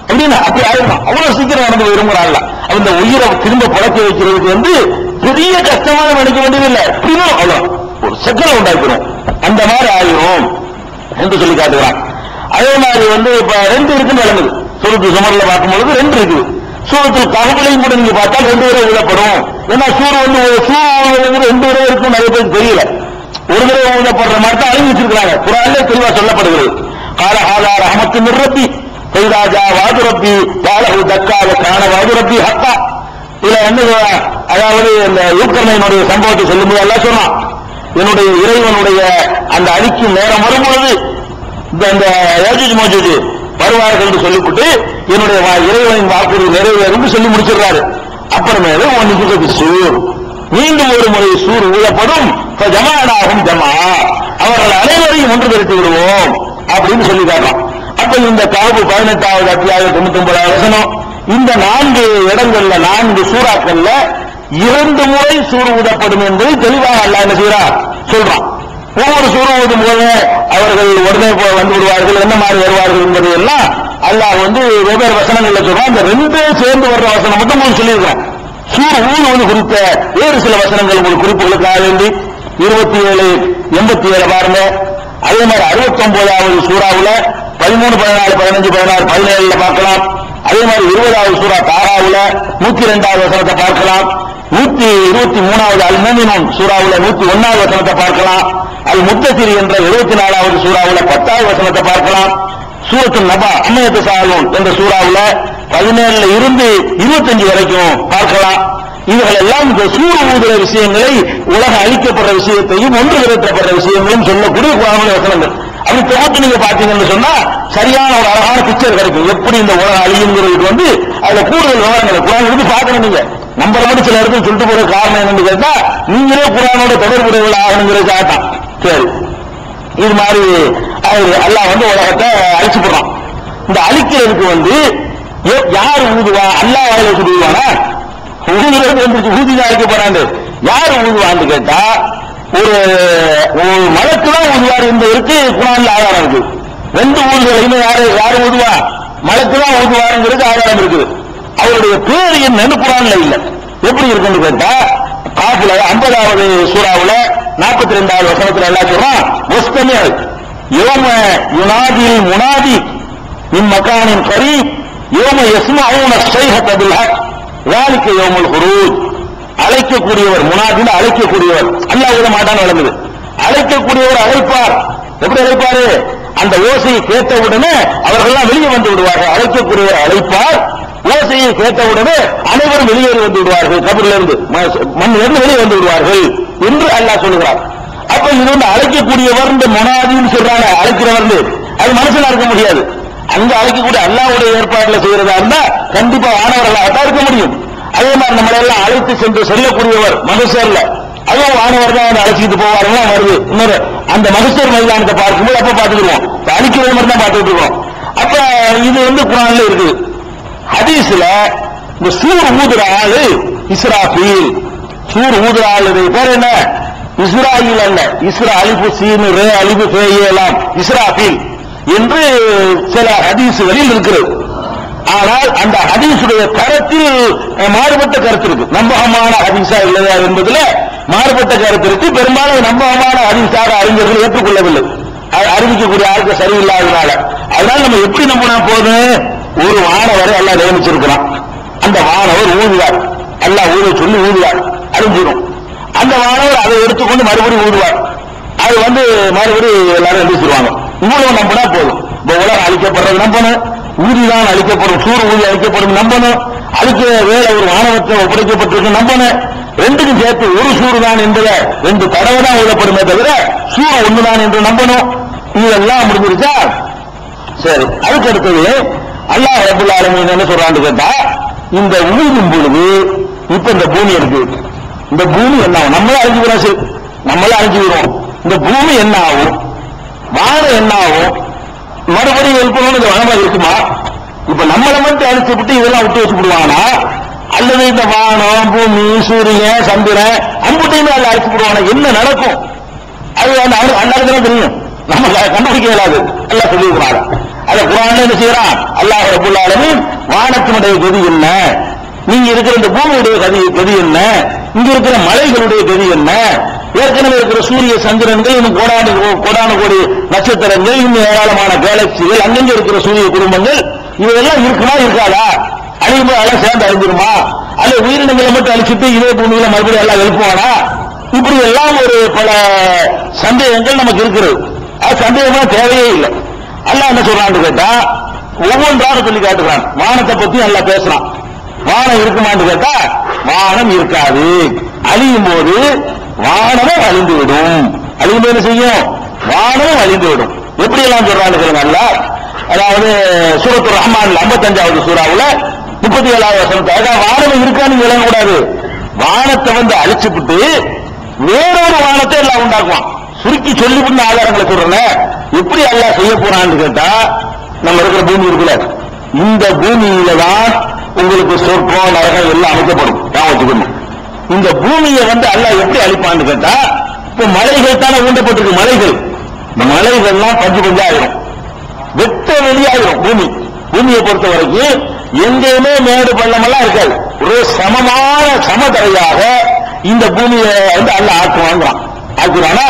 அப்படின்னு அப்படி ஆயிடும். அவ்வளவு சீக்கிரம் நடந்து விரும்புறாங்க. அந்த உயிரை திரும்ப பழக்க வைக்கிறதுக்கு பெரிய கஷ்டமான நினைக்க வேண்டியதில்லை, அவ்வளவு ஒரு சக்கரம் உண்டாக்கிறோம், அந்த மாதிரி ஆயிரும் என்று சொல்லி காட்டுகிறான். அதே மாதிரி இப்ப 2 இருக்குன்னு விளங்குது. சூரத்து சுமர்ல பார்க்கும்பொழுது 2 இருக்குது. சூரத்தில் கஹஃப்லையும் கூட நீங்க பார்த்தா 2 தடவை ஊதப்படும். ஏன்னா சூர் 2 தடவை இருக்கும், நிறைய பேருக்கு தெரியல. ஒரு தடவை ஊதப்படுற மாதிரி தான் அழிவு வச்சிருக்கிறாங்க. குர்ஆன்ல தெளிவா சொல்லப்படுகிறது. கால ஹாதா ரஹமத்து மிர் ரப்பி ஃபைதாஜா வாது ரப்பி காலஹு தக்கால கான வாது ரப்பி ஹக்கா. இதுல அதாவது இந்த யூக்கர்னைனுடைய சம்பவத்தை சொல்லும்போது எல்லாம் சொன்னான், என்னுடைய இறைவனுடைய அந்த அழிக்கும் நேரம் வரும்பொழுது இந்த யாஜூஜ் மாஜூஜ் வருவார்கள் என்று சொல்லிவிட்டு என்னுடைய இறைவனின் வாக்குறுதி நிறைவேறும் சொல்லி முடிச்சிடுறாரு. அப்புறமேல சூர் மீண்டும் ஒரு முறை சூர் ஊழப்படும், ஜமானாகும் ஜமா, அவர்கள் அனைவரையும் ஒன்று திரட்டி விடுவோம் அப்படின்னு சொல்லி காட்டலாம். அப்ப இந்த கஹஃப் 18வது அத்தியாயம் 99வது வசனம், இந்த 4 இடங்கள்ல 4 சூறாக்கள்ல 2 முறை சூர் ஊதப்படும் என்பதை தெளிவாக அல்லாஹ் என்ன செய்றான் சொல்றான். ஒவ்வொரு சூர் ஊதும் போது அவர்கள் உடனே வந்து விடுவார்கள், என்ன மாதிரி வருவார்கள் என்பதை எல்லாம் அல்லாஹ் வெவ்வேறு வசனங்கள்ல சொல்றான். இந்த 2 சேர்ந்து வர்ற வசனம் மட்டும் உங்களுக்கு சொல்லியிருக்கிறேன். சூர் ஊதுவது குறித்த வேறு சில வசனங்கள் உங்களுக்கு குறிப்புகளுக்காக வேண்டி 27, 87 பாருங்க. அதே மாதிரி 69வது சூறாவுல 13, 14, 15, 16, 17 பார்க்கலாம். அதே மாதிரி 20வது சூரா தாராவுல 102வது வசனத்தை பார்க்கலாம். 123வது அல் மூமினூன் சூறாவுல 101வது வசனத்தை பார்க்கலாம். அல் முத்தசிர் என்ற 74வது சூறாவுல 10வது வசனத்தை பார்க்கலாம். சூரத்து நபா அம்மையத்து சாலூன் என்ற சூறாவுல 17ல இருந்து 25 வரைக்கும் பார்க்கலாம். இவர்கள் எல்லாம் இந்த சூர் ஊதுற விஷயங்களை, உலக அழிக்கப்படுற விஷயத்தையும் ஒன்று திரட்டப்படுற விஷயங்களும் சொல்லக்கூடிய குர்ஆனுடைய வசனங்கள். அப்படி தொகுத்து நீங்க பாத்தீங்கன்னு சொன்னா சரியான ஒரு அழகான பிக்சர் கிடைக்கும், எப்படி இந்த உலகம் அழியுங்கிறதுக்கு அதுல கூடுதல் விவரங்களை குர்ஆன் எடுத்து பார்க்கணும். நீங்க நம்பர் மட்டும் சில இடத்துல சொல்லிட்டு போற காரணம் என்னன்னு கேட்டா நீங்களே குர்ஆனோட தொடர்புடையவர்கள் ஆகணுங்கிறது காட்டான். சரி, இது மாதிரி அல்லாஹ் உலகத்தை அழிச்சு போடுறான். இந்த அழிக்கிறதுக்கு யார் ஊதுவா? அல்லாஹ் வாயில ஊதுவானா? ஊதிதான் அழிக்க போறாங்க. யார் ஊதுவான்னு கேட்டா ஒரு மலக்கு தான் ஊதுவார் என்பதற்கு குர்ஆன்ல ஆதாரம் இருக்கு. 2 ஊதுகளையுமே யாரு ஊதுவா? மலக்கு தான் ஊதுவாருங்கிறது ஆதாரம் இருக்குது. அவருடைய பேர் என்னன்னு குர்ஆன்ல இல்ல. எப்படி இருக்குன்னு கேட்டா காஃப்ல 50வது சூறாவுல 42வது வசனத்துல எல்லாம் சொல்றான், வஸ்தமிஅ யௌம யுனாதில் முனாதி மின் மகானின் கரீப் யௌம யஸ்மஊன ஸைஹத பில் ஹக் ذلك يوم الخروج. அழைக்கக்கூடியவர், முனாதில அழைக்கக்கூடியவர், அல்லாஹ் விட மாட்டான்னு வழங்குது. அழைக்கக்கூடியவர் அழைப்பார். எப்படி அழைப்பாரு? அந்த ஓசையை கேட்டவுடனே அவர்கள்லாம் வெளியே வந்து விடுவார்கள். அழைக்கக்கூடியவர் அழைப்பார், ஓசையை கேட்டவுடனே அனைவரும் வெளியேறி வந்து விடுவார்கள், கபரிலிருந்து மண்ணிலிருந்து வெளியே வந்து விடுவார்கள் என்று அல்லாஹ் சொல்லுகிறார். அப்ப இது அழைக்கக்கூடியவர் முனாதின்னு சொல்றாங்க, அழைக்கிறவர். அது மனுஷனா இருக்க முடியாது. அங்க அழைக்கக்கூடிய அல்லாஹ்வுடைய ஏற்பாடுல செய்யறதா இருந்தா கண்டிப்பா ஆனவர்களாகத்தான் இருக்க முடியும். அதே மாதிரி நம்மளை எல்லாம் அழைத்து சென்று செல்லக்கூடியவர் மகசர்ல, அதுவும் ஆனவர் தான் அழைச்சிட்டு போவார்களா வருது. இன்னொரு அந்த மகசர் மைதானத்தை பார்க்கும்போது அப்ப பார்த்துருவோம், அழிக்கிறது மாதிரி தான் பார்த்துட்டு இருக்கோம். அப்ப இது குர்ஆன்ல இருக்குது. ஹதீஸ்ல இந்த சூர் ஊதுற ஆளு இஸ்ராஃபீல். சூர் ஊதுற ஆளு பேர் என்ன? இஸ்ராயில் அல்ல, இஸ்ரா அலிபு சீனு ரே அலிபு ஃபேயலாம் இஸ்ராஃபீல் என்று சில ஹதீசுகளில் இருக்கிறது. ஆனால் அந்த ஹதீசுடைய கருத்தில் மாறுபட்ட கருத்து இருக்கு. நம்பகமான ஹதீஸா இல்லையா என்பதுல மாறுபட்ட கருத்து இருக்கு. பெரும்பாலும் நம்பகமான ஹதீஸாக அறிஞர்கள் ஏற்றுக்கொள்ளவில்லை, அறிவிக்கக்கூடிய ஆளுக்கு சரியில்லாதனால. அதனால நம்ம எப்படி நம்பினா போதும், ஒரு வானவரை அல்லாஹ் நியமிச்சிருக்கிறான். அந்த வானவர் ஊதுவார், அல்லாஹ் ஊத சொல்லி ஊதுவார், அறிஞ்சிடும். அந்த வானவர் அதை எடுத்துக்கொண்டு மறுபடியும் ஊதுவார். அது மறுபடியும் எல்லாரும் எழுதிச்சிருவாங்க. இவ்வளவு நம்பினா போதும். இப்ப உலகம் அழிக்கப்படுறது நம்பணும், ஊதிதான் அழிக்கப்படும், சூர் ஊதி அழிக்கப்படும் நம்பணும், அழிக்க வேலை ஒரு வானவத்தை ஒப்படைக்கப்பட்டிருக்கு நம்பணும். 2க்கும் சேர்த்து ஒரு சூறு தான் என்பதை 2 தடவை தான் ஊதப்படுமே தவிர சூறு ஒண்ணுதான் என்று நம்பணும். இதெல்லாம் முடிஞ்சிருச்சா? சரி, அதுக்கு அடுத்தது அல்லாஹ் ரப்பல் ஆலமீன் என்ன சொல்றான்னு கேட்டா, இந்த ஊதும் பொழுது இப்ப இந்த பூமி இருக்கு, இந்த பூமி என்ன ஆகும்? நம்மளே அழிஞ்சுக்கிறோம், சரி நம்மளே அழிஞ்சுக்கிறோம். இந்த பூமி என்ன ஆகும்? வானம் என்ன ஆகும்? மறுபடியும் எழுப்பணும்னு இந்த வனமா இருக்குமா? இப்ப நம்மளை மட்டும் அழிச்சு விட்டு இதெல்லாம் விட்டு வச்சு விடுவானா, அல்லது இந்த வானம், பூமி, சூரியன், சந்திரன் அம்புட்டையுமே அல்ல அழிச்சு விடுவானா? என்ன நடக்கும்? அது அல்லாஹ்தான் தெரியும், நம்ம கண்டுபிடிக்க இயலாது. அல்லாஹ் சொல்லியிருக்கிறாங்க. அத குர்ஆன்ல என்ன செய்யறான்? அல்லாஹ் ரப்பல் ஆலமீன் வானத்தினுடைய கதி என்ன, நீங்க இருக்கிற இந்த பூமியுடைய கதி என்ன, இங்க இருக்கிற மலைகளுடைய கதி என்ன, ஏற்கனவே இருக்கிற சூரிய சந்திரன்கள், இன்னும் கோடான கோடி நட்சத்திரங்கள், இன்னும் ஏராளமான கேலக்சிகள், அங்கங்க இருக்கிற சூரிய குடும்பங்கள், இதெல்லாம் இருக்குமா இருக்காதா? அழியும்போது எல்லாம் சேர்ந்து அழிஞ்சிருமா? அல்ல உயிரினங்களை மட்டும் அழிச்சிட்டு இதே பூமியில மறுபடியும் எல்லாம் எழுப்புவானா? இப்படி எல்லாம் ஒரு பல சந்தேகங்கள் நமக்கு இருக்கிறது. அது சந்தேகமா தேவையே இல்லை. அல்லாஹ் என்ன சொல்றான்னு கேட்டா, ஒவ்வொன்றாக சொல்லி காட்டுறான். வானத்தை பத்தி நல்லா பேசுறான். வானம் இருக்குமான்னு கேட்டா, வானம் இருக்காது. அழியும் போது வானமும் அழிந்து விடும். அழியும் போது என்ன செய்யும்? வானமும் அழிந்து விடும். எப்படி எல்லாம் சொல்றான்னு கேளுங்க அல்லாஹ். அதாவது சூரத்துர் ரஹ்மான் 55வது சூறாவுல 37வது வசனத்துல வானம் இருக்கான்னு விளங்கக்கூடாது. வானத்தை வந்து அழிச்சுட்டு வேறொரு வானத்தை எல்லாம் உண்டாக்குவான். சுருக்கி சொல்லிவிட்டு ஆதாரங்களை சொல்றேன். எப்படி அல்லாஹ் செய்ய போறான்னு கேட்டா, நம்ம இருக்கிற பூமி இருக்குல்ல, இந்த பூமியில தான் உங்களுக்கு சொர்க்கம், நரகம் எல்லாம் அமைக்கப்படும். வச்சுக்கணும். இந்த பூமியை வந்து அல்லாஹ் எப்படி அழிப்பான்னு கேட்டா, இப்ப மலைகள் தானே ஊண்டப்பட்டிருக்கு. மலைகள், இந்த மலைகள்லாம் பஞ்சு பஞ்சா ஆயிரும், வெட்ட வெளியாயிரும். பூமியை பொறுத்த வரைக்கும் எங்கேயுமே மேடு பள்ளமெல்லாம் இருக்காது. ஒரு சமமான சமதரையாக இந்த பூமியை வந்து அல்லாஹ் ஆக்குவாங்கிறான். ஆக்குறானா?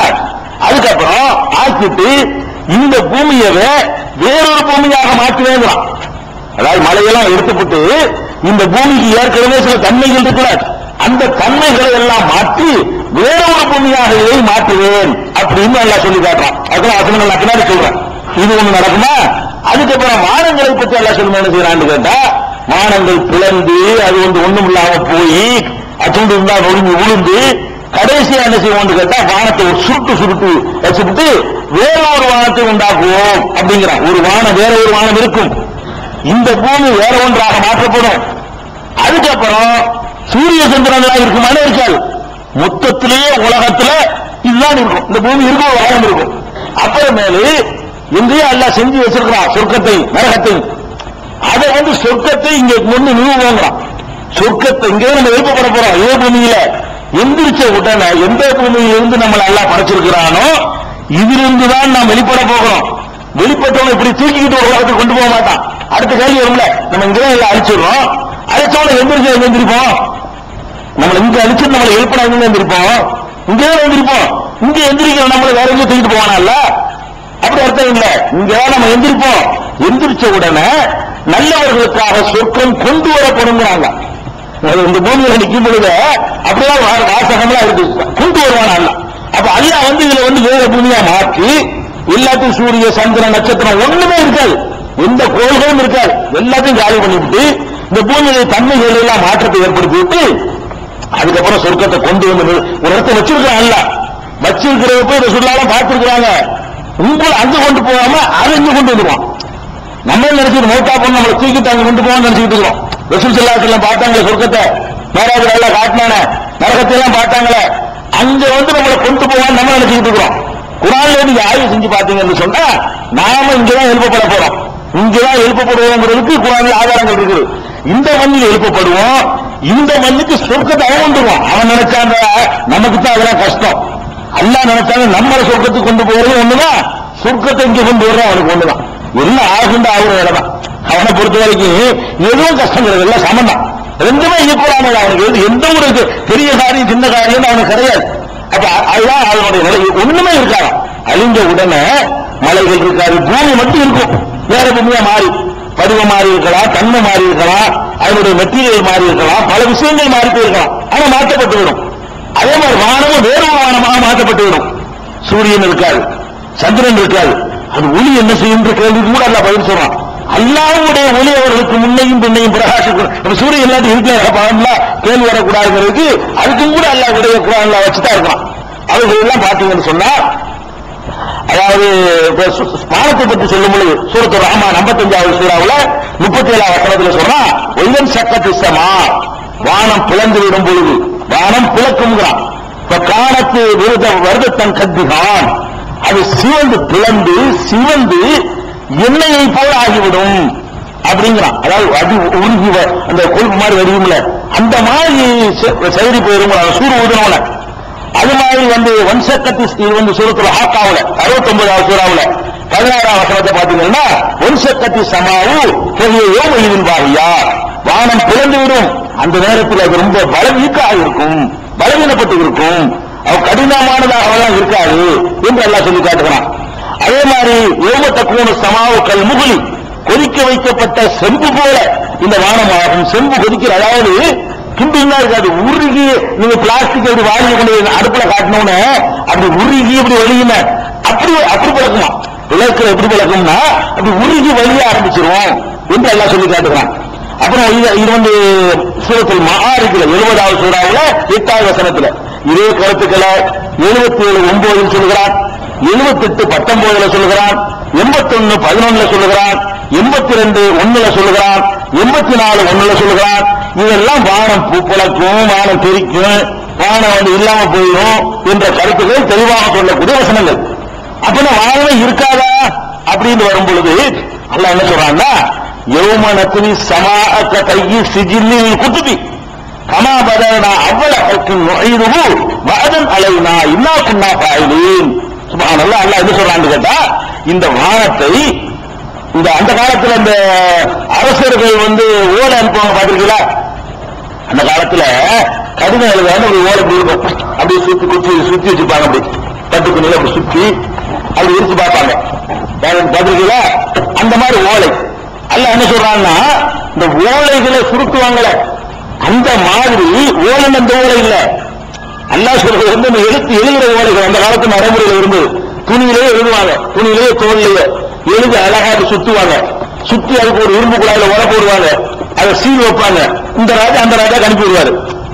அதுக்கப்புறம் ஆக்கிட்டு இந்த பூமியை வேறொரு பூமியாக மாற்றுவேங்கிறான். அதாவது மலையெல்லாம் எடுத்துப்பட்டு இந்த பூமிக்கு ஏற்கனவே சில தன்மைகள் இருக்கிற அந்த தன்மைகளை எல்லாம் மாற்றி வேறொரு பூமியாக இதை மாற்றுவேன் அப்படின்னு எல்லாம் சொல்லி காட்டுறான். அதெல்லாம் வசனங்கள் நான் பின்னாடி சொல்றேன். இது ஒண்ணு நடக்குமா? அதுக்கப்புறம் வானங்களை பற்றி எல்லாம் சொல்லுங்க என்ன செய்யறான்னு கேட்டா, வானங்கள் பிளந்து அது வந்து ஒண்ணும் இல்லாம போய் அச்சுண்டு இருந்தா ஒழுங்கு விழுந்து கடைசியா என்ன செய்வோம்னு கேட்டா, வானத்தை ஒரு சுருட்டு வச்சுட்டு வேறொரு வானத்தை உண்டாக்குவோம் அப்படிங்கிறான். ஒரு வானம் வேற ஒரு வானம் இருக்கும், இந்த பூமி வேற ஒன்றாக மாற்றப்படும். அதுக்கப்புறம் சூரிய சந்திரன் இருக்குமானே இருக்காது. மொத்தத்திலேயே உலகத்துல இதுதான் இருக்கும். இந்த பூமி இருக்கும், ஒரு வானம் இருக்கும். அப்புறமேலு எங்கேயும் எல்லாம் செஞ்சு வச்சிருக்கிறான் சொர்க்கத்தை, நரகத்தை. அதை வந்து சொர்க்கத்தை இங்க கொண்டு நிறுவுவோங்கிறான். சொர்க்கத்தை இங்கே நம்ம எழுப்பப்பட போறோம். இதே பூமியில எந்திரிச்ச உடனே எந்த பூமியிலிருந்து நம்மளை எல்லாம் படைச்சிருக்கிறானோ இதிலிருந்து தான் நாம் வெளிப்பட போகிறோம். வெளிப்பட்டவங்க இப்படி தூக்கிக்கிட்டு ஒரு உலகத்தை கொண்டு போக மாட்டான். அடுத்த கேள்வி வரும்ல, நம்ம இங்கதான் எல்லாம் அழிச்சிடுறோம், அழிச்சவனை எந்திரிச்சு எந்திரிப்போம். நம்மளை இங்க அழிச்சு நம்மளை எழுப்பட எந்திரிப்போம், இங்கே எந்திரிப்போம். இங்க எந்திரிக்கிற நம்மளை வேற எங்கேயும் தூக்கிட்டு போவானா? அப்படி அர்த்தம் இல்ல. இங்கதான் நம்ம எந்திரிப்போம். எந்திரிச்ச உடனே நல்லவர்களுக்காக சொர்க்கம் கொண்டு வரப்படுங்கிறாங்க. இந்த பூமியில நிற்கும் பொழுது அப்படிலாம் வாசகம்லாம் இருக்கு, கொண்டு வருவானா? அப்ப அல்லாஹ் வந்து இதுல வந்து வேற பூமியா மாற்றி எல்லாத்தையும் சூரிய சந்திரன் நட்சத்திரம் ஒண்ணுமே இருக்காது, எந்த கோள்களும் இருக்காது, எல்லாத்தையும் காலி பண்ணிவிட்டு இந்த பூமியில தன்மைகள் எல்லாம் மாற்றத்தை ஏற்படுத்தி விட்டு அதுக்கப்புறம் சொர்க்கத்தை கொண்டு வந்து ஒரு இடத்தை வச்சிருக்கிறான். அல்லாஹ் வச்சிருக்கிறப்ப இதை சொல்லாலும் பார்த்திருக்கிறாங்க. உங்களை அங்க கொண்டு போகாம அதை இங்க கொண்டு வந்துருவான். நம்ம நினைச்சிட்டு மௌத்தா பண்ண நம்மளை தூக்கிட்டு அங்க கொண்டு போவான்னு நினைச்சுட்டு இருக்கோம். ரசூல் ஸல்லல்லாஹு அலைஹி வஸல்லம் பார்த்தாங்களே சொர்க்கத்தை, மேராஜ்ல எல்லாம் காட்டினானே, நரகத்தை எல்லாம் பார்த்தாங்களே, அங்க வந்து நம்மளை கொண்டு போவான்னு நம்ம நினைச்சுட்டு இருக்கிறோம். குர்ஆன்ல நீங்க ஆய்வு செஞ்சு பாத்தீங்கன்னு சொன்னா நாம இங்கதான் எழுப்பப்பட போறோம். இங்கதான் எழுப்பப்படுவோங்கிறதுக்கு குர்ஆன்ல ஆதாரங்கள் இருக்குது. இந்த மண்ணில் எழுப்பப்படுவோம், இந்த மண்ணுக்கு சொர்க்கத்தை அவன் கொண்டுருவான். அவன் நினைச்சாங்க நமக்கு தான் அதெல்லாம் கஷ்டம். அல்லாஹ் நினைச்சாங்க நம்மளை சொர்க்கத்துக்கு கொண்டு போறது ஒண்ணுதான், சொர்க்கத்தை இங்க கொண்டு வர்றோம் அவனுக்கு ஒண்ணுதான். எல்லாம் ஆகுண்ட ஆகுற இடம்தான். அவனை பொறுத்த வரைக்கும் எதுவும் கஷ்டம் கிடையாது, எல்லாம் சமந்தான், ரெண்டுமே ஈக்குவலானது. அவனுக்கு எந்த ஒரு பெரிய காரியம் சின்ன காரியம் அவனுக்கு கிடையாது. அப்ப அதுதான் அவனுடைய நிலை. ஒண்ணுமே இருக்காது. அழிஞ்ச உடனே மலைகள் இருக்காது, பூமி மட்டும் இருக்கும். வேற பூமியா மாறி படிவம் மாறி இருக்கலாம், தன்மை மாறி இருக்கலாம், அதனுடைய மெட்டீரியல் மாறி இருக்கலாம், பல விஷயங்கள் மாறி போயிருக்கலாம். ஆனா மாற்றப்பட்டு விடும். அதே மாதிரி வானமும் வேறு வானமாக மாற்றப்பட்டு விடும். சூரியன் இருக்காது, சந்திரன் இருக்காது. அது ஒளி என்ன செய்யும் கேள்விக்கு கூட அல்லாஹ் பதில் சொல்றான். அல்லாஹ்வுடைய ஒளி அவர்களுக்கு முன்னையும் பின்னையும் பிரகாசிக்கும். நம்ம சூரியன் எல்லாத்தையும் இருக்கிற கேள்வி வரக்கூடாதுங்கிறதுக்கு அதுக்கும் கூட அல்லாஹ்வுடைய குர்ஆன்ல வச்சுதான் இருக்கான். அவர்கள் எல்லாம் பார்த்தீங்கன்னு சொன்னா அதாவது வானத்தை பற்றி சொல்லும் பொழுது சூரத்துர் ரஹ்மான் 55வது சூறாவுல 37வது வசனத்துல சொல்றா ஒய்யன் சக்கத்து சமா வானம் பிளந்து விடும் பொழுது வானம் பிளக்கும்ங்கிறான். காலத்து வருடத்தன் கத்திகான் அது சிவந்து பிளந்து சிவந்து எண்ணெயை போல ஆகிவிடும் அப்படிங்கிறான். அதாவது அது உருகி அந்த கொழுப்பு மாதிரி வடிவும்ல அந்த மாதிரி செயலி போயிரும் சூடு ஊதுனவன அது மாதிரி வன்சக்கத்தி சூரத்துல ஆக்காவுல 69வது சூறாவுல 16வது வசனத்தை பாத்தீங்கன்னா வன்சக்கத்தி சமாவு பெரியோ மொழியின் பாரியா வானம் பிளந்து விடும். அந்த நேரத்தில் அது ரொம்ப பலவீக்காக இருக்கும், பலவீனப்பட்டு இருக்கும், அவ கடினமானதாக இருக்காது என்று எல்லாம் சொல்லி காட்டுகிறான். அதே மாதிரி யோகத்தக்கூன சமாவுக்கள் முகுலி கொதிக்க வைக்கப்பட்ட செம்பு போல இந்த வானமாகும். செம்பு கொதிக்கிற அதாவது துண்டிங்கா இருக்காது, உருகி நீங்க பிளாஸ்டிக் அப்படி வாங்கி கொண்டு அடுப்புல காட்டணும்னு அப்படி உருகி இப்படி வெளியின அப்படி பழக்குமா விளக்குல எப்படி பழக்கும்னா அப்படி உருகி வழிய ஆரம்பிச்சிருவோம் என்று எல்லாம் சொல்லி காட்டுகிறான். அப்புறம் இது சூரத்துல் மஆரிஜ்ல 70வது சூறாவுல 8வது வசனத்துல இதே கருத்துக்களை 77:9 சொல்லுகிறான், 78:19 சொல்லுகிறான், 81:11 சொல்லுகிறான், 82:1 சொல்லுகிறான், 84:1 சொல்லுகிறான். இதெல்லாம் வானம் புழக்கும், வானம் தெரிக்கும், வானம் இல்லாம போயிடும் என்ற கருத்துக்கள் தெளிவாக சொல்லக்கூடிய வசனங்கள். அப்ப வானமே இருக்காதா அப்படின்னு வரும் பொழுது அல்லாஹ் என்ன சொல்றான்னா யௌமனத்னி ஸமாஅக கையி சிஜில்லில் குதுபி கமா பதனா அவ்வள ஹல்கின் நுஈதுஹு வஅதன் அலைனா இன்னா குன்னா ஃபாயிலீன். சுப்ஹானல்லாஹ். அல்லாஹ் என்ன சொல்றான்னு கேட்டா இந்த வானத்தை இந்த அந்த காலத்துல இந்த அரசர்கள் ஓலை அனுப்புவாங்க பாத்திருக்கீங்களா? அந்த காலத்துல கடிதம் எழுதான ஒரு ஓலை இருக்கும், அப்படியே சுத்தி வச்சிருப்பாங்க, அப்படி பட்டுக்கு நிலை அப்படி சுத்தி அப்படி விரிச்சு பார்ப்பாங்க பாத்திருக்கீங்களா? அந்த மாதிரி ஓலை. அல்லாஹ் என்ன சொல்றான்னா இந்த ஓலைகளை சுருட்டுவாங்கள அந்த மாதிரி ஓலை அந்த ஓலை இல்ல. அல்லாஹ் சொல்றது இந்த எழுதுகிற ஓலைகள் அந்த காலத்து நடைமுறையில் இருந்தது. துணியிலேயே எழுதுவாங்க, துணியிலேயே தோல்லையே எழுதி அழகாக சுத்துவாங்க, சுத்தி அதுக்கு ஒரு இரும்பு குழாயில உர போடுவாங்க, அதை சீல் வைப்பாங்க. இந்த ராஜா அந்த ராஜா அனுப்பி விடுவாரு.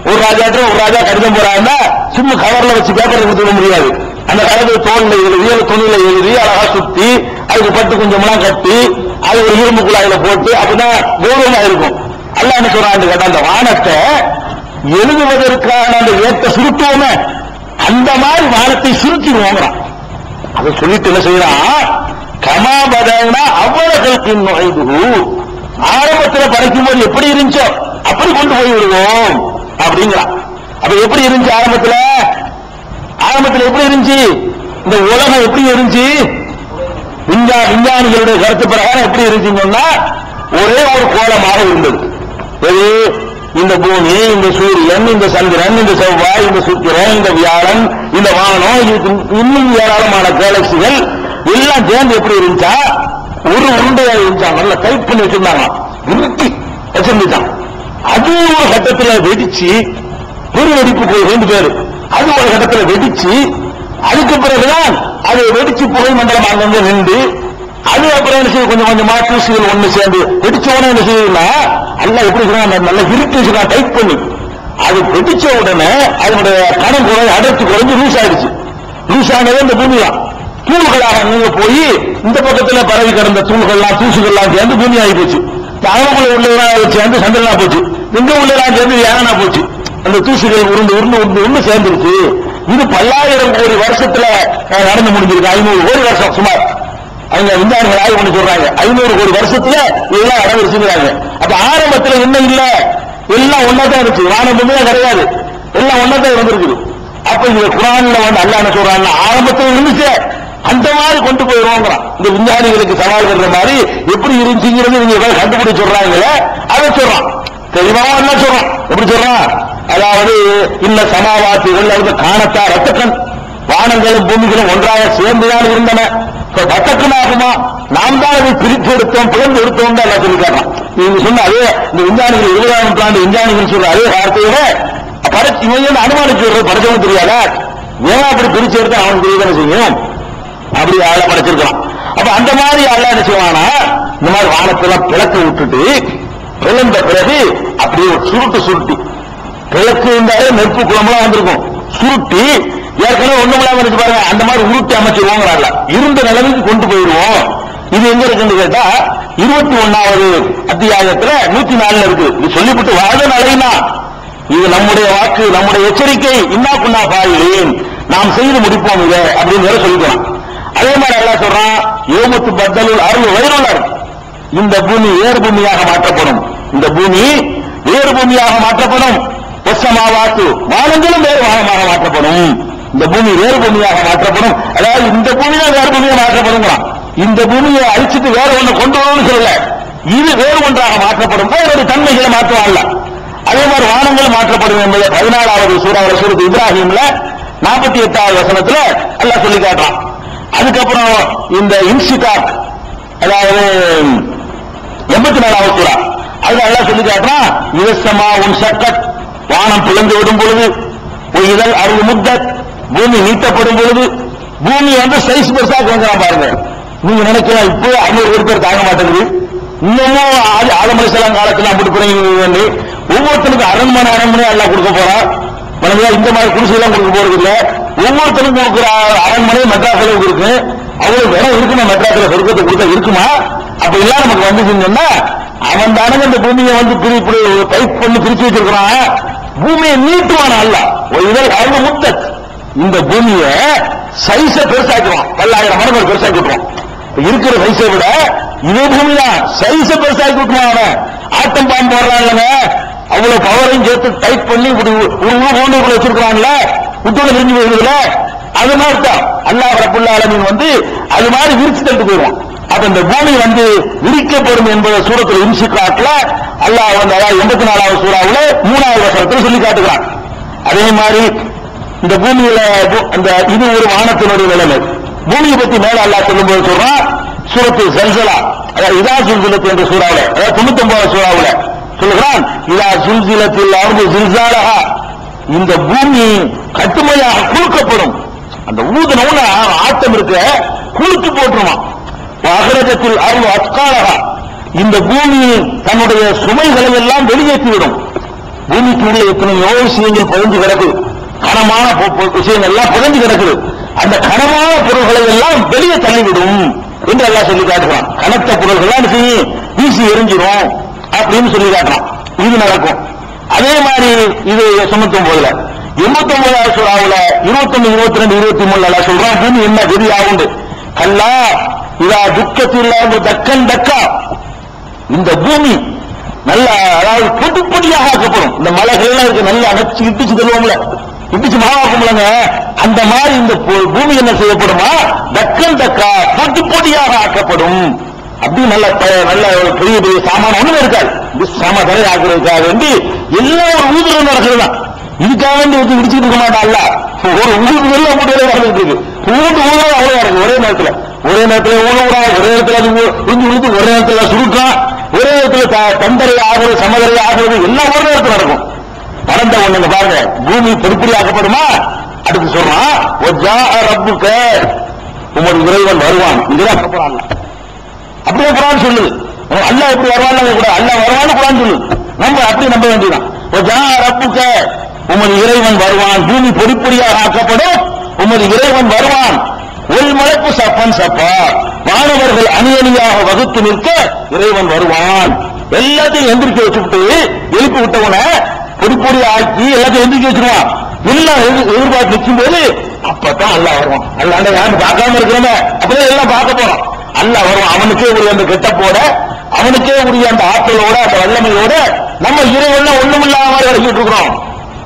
ஒரு ராஜாட்ட ஒரு ராஜா கடிதம் போறாங்கன்னா சும்மா கவர்ல வச்சு பேப்பர் கொடுத்துட முடியாது. அந்த காலத்துல தோல்ல எழுதி துணியில எழுதி அழகா சுத்தி அதுக்கு பட்டு கொஞ்சமெல்லாம் கட்டி அது ஒரு இரும்பு குழாயில போட்டு அப்படிதான் கௌரவமா இருக்கும். அல்லாஹ் என்ன சொல்றான்னு கேட்டா அந்த வானத்தை எழுதுவதற்கான அந்த ஏற்ற சுருட்டுவோமே அந்த மாதிரி வானத்தை சுருட்டிடுவோங்கிறான். அதை சொல்லிட்டு என்ன செய்யறான் கமாபதனா அவ்வளவுக்கின் நுழைது ஆரம்பத்தில் படைக்கும் போது எப்படி இருந்துச்சோ அப்படி கொண்டு போய் விடுவோம் அப்படிங்கிறான். அப்ப எப்படி இருந்துச்சு ஆரம்பத்தில் எப்படி இருந்துச்சு இந்த உலகம் எப்படி இருந்துச்சு விஞ்ஞானிகளுடைய கருத்து பிரகாரம் எப்படி இருந்துச்சுன்னா ஒரே ஒரு கோலமாக இருந்தது. இந்த பூமி, இந்த சூரியன், இந்த சந்திரன், இந்த செவ்வாய், இந்த சுக்கிரன், இந்த வியாழன், இந்த வானம், இன்னும் ஏராளமான கேலக்சிகள் எல்லாம் சேர்ந்து எப்படி இருந்துச்சா ஒரு உருண்டையா இருந்துச்சாங்க, நல்லா டைப் பண்ணி வச்சிருந்தாங்க, உருட்டி வச்சிருந்துச்சான். அது ஒரு கட்டத்தில் வெடிச்சு பெரு வெடிப்பு போய் 2 பேரு அது ஒரு கட்டத்தில் வெடிச்சு அதுக்கு பிறகுதான் அது வெடிச்சு புகை மண்டலம் அங்கிருந்து நின்று அது அப்புறம் என்ன செய்ய கொஞ்சம் கொஞ்சமா தூசிகள் ஒண்ணு சேர்ந்து வெடிச்ச உடனே என்ன செய்யுதுன்னா அல்ல எப்படி நல்ல இருட்டு டைப் பண்ணி அது வெடிச்ச உடனே அதனுடைய கணம் குறை அடைச்சு குறைஞ்சு லூஸ் ஆயிடுச்சு. லூஸ் ஆனதே இந்த பூமி தான் தூள்களாக நீங்க போய் இந்த பக்கத்துல பரவி கிடந்த தூள்கள்லாம் தூசுகள்லாம் சேர்ந்து பூமி ஆகி போச்சு. அவங்களுக்குள்ள உள்ளதெல்லாம் சேர்ந்து சந்திரனா போச்சு, இங்க உள்ளதெல்லாம் சேர்ந்து யானா போச்சு. அந்த தூசுகள் உருண்டு சேர்ந்துருச்சு. இது பல்லாயிரம் கோடி வருஷத்துல நடந்து முடிஞ்சிருக்கு. 500 கோடி வருஷம் சுமார் அவங்க விஞ்ஞானிகள் ஆய்வு பண்ணி சொல்றாங்க 500 கோடி வருஷத்துல இதெல்லாம் நடந்துருச்சுங்கிறாங்க. அப்ப ஆரம்பத்துல என்ன இல்ல எல்லாம் ஒன்னாதான் இருந்துச்சு, வானமே கிடையாது, எல்லாம் ஒன்னாதான் இருந்திருக்குது. அப்ப இந்த குர்ஆன்ல அல்லாஹ் என்ன சொல்றாங்க ஆரம்பத்தில் இருந்துச்சு அந்த மாதிரி கொண்டு போயிருவோங்கிறான். இந்த விஞ்ஞானிகளுக்கு சவால் வர்ற மாதிரி எப்படி இருந்துச்சுங்கிறது நீங்க கண்டுபிடிச்சு சொல்றாங்களே அதை சொல்றான். தெளிவாக என்ன சொல்றான், எப்படி சொல்றான், அதாவது இந்த சமாவாத்திகள் அல்லது காணத்தா ரத்தக்கண் வானங்களும் பூமிகளும் ஒன்றாக சேர்ந்துதான் இருந்தன, ரத்தக்கணாகுமா நாம் தான் அதை பிரித்து எடுத்தோம் பிளந்து எடுத்தோம் தான் எல்லாம் சொல்லி காட்டுறான். நீங்க சொன்ன அதே இந்த விஞ்ஞானிகள் 20ஆம் நூற்றாண்டு விஞ்ஞானிகள் சொல்ற அதே வார்த்தையோட இவங்க அனுமானிச்சு விடுறது படைச்சவங்க தெரியாதா, ஏன் அப்படி பிரிச்சு எடுத்து அவனுக்கு தெரியதானே செய்யும், அப்படி ஆள படைச்சிருக்கான். அப்ப அந்த மாதிரி அல்லாஹ் என்ன செய்வானா இந்த மாதிரி வானத்தெல்லாம் பிளக்க விட்டுட்டு பிளந்த பிறகு அப்படியே சுருட்டி கிழக்கு இருந்தாலே நெருப்பு குளம்லாம் வந்திருக்கும், சுருட்டி ஏற்கனவே ஒண்ணும் இல்லாம இருக்கு பாருங்க, அந்த மாதிரி உருட்டி அமைச்சிருவோங்கிறாங்க. இருந்த நிலைமைக்கு கொண்டு போயிடுவோம். இது எங்க இருக்குன்னு கேட்டா 21வது அத்தியாயத்துல 104 இருக்கு. இது சொல்லிவிட்டு வாத நலைனா இது நம்முடைய வாக்கு, நம்முடைய எச்சரிக்கை, இன்னா குன்னா பாயிலேன், நாம் செய்து முடிப்போம் இதை அப்படின்னு சொல்லிக்கலாம். அதே மாதிரி அல்லாஹ் சொல்றான், யோமுத்து பத்தலுல் அருள் வைருளர், இந்த பூமி வேறு பூமியாக மாற்றப்படும், இந்த பூமி வேறு பூமியாக மாற்றப்படும். ஒசமாவாத்து, வானங்களும் வேறு வானமாக மாற்றப்படும். இந்த பூமி வேறு பூமியாக மாற்றப்படும். அதாவது இந்த பூமி தான் வேறு பூமியாக மாற்றப்படும். இந்த பூமியை அழிச்சிட்டு வேற ஒண்ணு கொண்டு வரணும்னு சொல்லல, இது வேறு ஒன்றாக மாற்றப்படும். வேறு தன்மைகளை மாற்றுவாங்கல்ல, அதே மாதிரி வானங்கள் மாற்றப்படும் என்பதை 14வது சூரத்து இப்ராஹிம்ல 48வது வசனத்துல அல்லாஹ் சொல்லி காட்டுறான். அதுக்கப்புறம் இந்த இன்சிகாக், அதாவது 84வது சூரா, அதுல அல்லாஹ் சொல்லி காட்டுறான், இவசமா உன் சக்கத், வானம் பிளந்து விடும் பொழுது, இதழ் அருள் முத்தத், பூமி நீட்டப்படும் பொழுது, பூமி சைஸ் பெருசாக வந்துடலாம் பாருங்க. நீங்க நினைக்கலாம் இப்போ 500 பேர் தாங்க மாட்டேங்குது, இன்னமும் ஆதம் அலைஹிஸ்ஸலாம் காலத்துல அப்படி புரியுது. ஒவ்வொருத்தருக்கும் அரண்மனை எல்லாம் கொடுக்க போறா, இந்த மாதிரி குடிசையெல்லாம் கொடுக்க போறது இல்ல. ஒவ்வொருத்தருக்கும் கொடுக்குற அரண்மனை மெட்ராஸ்ல இருக்கு. அவ்வளவு இடம் இருக்குமா மெட்ராஸ்ல சொர்க்கத்தை கொடுத்தா இருக்குமா? அப்ப எல்லாம் நமக்கு வந்துச்சுன்னா அவன் தானங்க இந்த பூமியை பைப் பண்ணி பிரிச்சு வச்சிருக்கிறான். பூமியை நீட்டுவான அல்ல, இதழ் அருள் முத்தத், இந்த பூமியை சைஸ பெருசாக்குவான், 10,000 மடங்கு பெருசாக்கிட்டுவான். இருக்கிற சைஸை விட இதே பூமி தான் சைஸ பெருசாக்கி விட்டுவான். அவன் ஆட்டம் பாம்பு போடுறாங்க, அவ்வளவு பவரையும் சேர்த்து டைட் பண்ணி ஒரு வச்சிருக்கிறான்ல, விட்டு விரிஞ்சு போயிருதுல, அது மாதிரி தான் அல்லாஹ் ரப்புல் ஆலமீன் அது மாதிரி விரிச்சு தட்டு போயிடுவான். அப்ப இந்த பூமி விரிக்கப்படும் என்பதை சூரத்துல இன்சிகாட்ல அல்லாஹ் 84வது சூறாவுல 3வது வசனத்தில் சொல்லி காட்டுகிறான். அதே மாதிரி இந்த பூமியில இது ஒரு வானத்தினுடைய நிலைமை. பூமியை பத்தி மேல அல்லாஹ் சொல்லும்போது சொல்றான், சூரத்து ஜல்சலா, அதாவது இதா ஜுல்சிலத் என்ற சூறாவுல, அதாவது 99வது சூறாவுல சொல்லுகிறான், இதா ஜுல்சிலத்தில் அர்து ஜில்சாலஹா, இந்த பூமி கட்டுமையாக குலுக்கப்படும். அந்த ஊதுனவுல ஆட்டம் இருக்க குலுக்கி போட்டுருமா. அகரஜத்தில் அருள் அத்காலகா, இந்த பூமி தன்னுடைய சுமைகளை எல்லாம் வெளியேற்றிவிடும். பூமிக்கு உள்ள எத்தனையோ விஷயங்கள் புதஞ்சு கிடக்குது, கனமான விஷயங்கள் எல்லாம் புதஞ்சு கிடக்குது. அந்த கனமான பொருள்களை எல்லாம் வெளியே தள்ளிவிடும் என்று எல்லாம் சொல்லி காட்டுறான். கனத்த பொருள்கள் வீசி எரிஞ்சிடும் அப்படின்னு சொல்லி காட்டுறான். இது நடக்கும். அதே மாதிரி இது 99ல 89வது சூறாவுல 21, 22, 23 எல்லாம் சொல்றான், பூமி என்ன கதி ஆகுண்டு. கல்லா இதா துக்கத்தில் தக்கன் தக்கா, இந்த பூமி நல்ல, அதாவது பொடிப்பொடியாக ஆக்கப்படும். இந்த மலைகள் எல்லாம் இருக்கு, நல்லா அணைச்சு இடிச்சு தருவோம்ல, இடிச்சு மாவாக்கும்லங்க, அந்த மாதிரி இந்த பூமி என்ன செய்யப்படுமா, தக்கன் தக்கா பொடிப்பொடியாக ஆக்கப்படும். அப்படி நல்ல நல்ல பெரிய பெரிய சாமான ஒண்ணுமே இருக்காது. சாமான் ஆக்குறதுக்காக வேண்டி எல்லாம் ஒரு ஊதுறது நடக்கிறது தான். இதுக்காக வேண்டி இடிச்சுட்டு இருக்க மாட்டான்ல, ஒரு ஊருக்கு வெளியே அப்படியே நடந்துட்டு இருக்கு. ஊட்டு ஊழல் அவ்வளவு நடக்கும். ஒரே நேரத்தில் ஊழலா, ஒரே நேரத்தில் அது புரிஞ்சு விழுத்து, ஒரே நேரத்தில் சுருக்கம், ஒரே நேரத்தில் தந்தரை ஆகிறது, சமதரை ஆகிறது, எல்லாம் ஒரே நேரத்தில் நடக்கும். நடந்த ஒண்ணுங்க பாருங்க, பூமி பொறுப்படி ஆக்கப்படுமா. அடுத்து சொல்றான், ரப்புக்க, உமது இறைவன் வருவான். இதுதான் சொல்றான், அப்படியே குரான் சொல்லுது. அல்லாஹ் எப்படி வருவான்னு கூட, அல்லாஹ் வருவான்னு குரான் சொல்லுது. நம்ம அப்படி நம்ப வேண்டியதான். ரப்புக்க, உமது இறைவன் வருவான், பூமி பொடிப்பொடியாக ஆக்கப்படும், உமது இறைவன் வருவான். ஒரு மலைப்பு சப்பன் சப்பா, மாணவர்கள் அணியணியாக வகுத்து நிற்க இறைவன் வருவான். எல்லாத்தையும் எந்திரிக்க வச்சுட்டு எழுப்பி விட்டவன பொடிப்பொடி ஆக்கி எல்லாத்தையும் எந்திரிக்க வச்சிருவான். எல்லாம் எதிர்பார்த்து நிற்கும் போது அப்பதான் அல்லாஹ் வருவான். அல்லாண்ட யாரும் பார்க்காம இருக்கிறவங்க அப்பதான் எல்லாம் பார்க்க போறோம். அல்லாஹ் வருவான். அவனுக்கே உரிய அந்த கெட்டப்போட, அவனுக்கே உரிய அந்த ஆற்றலோட, அந்த வல்லமையோட நம்ம இறைவன் ஒண்ணுமில்லாத மாதிரி வரைக்கிட்டு இருக்கிறோம்.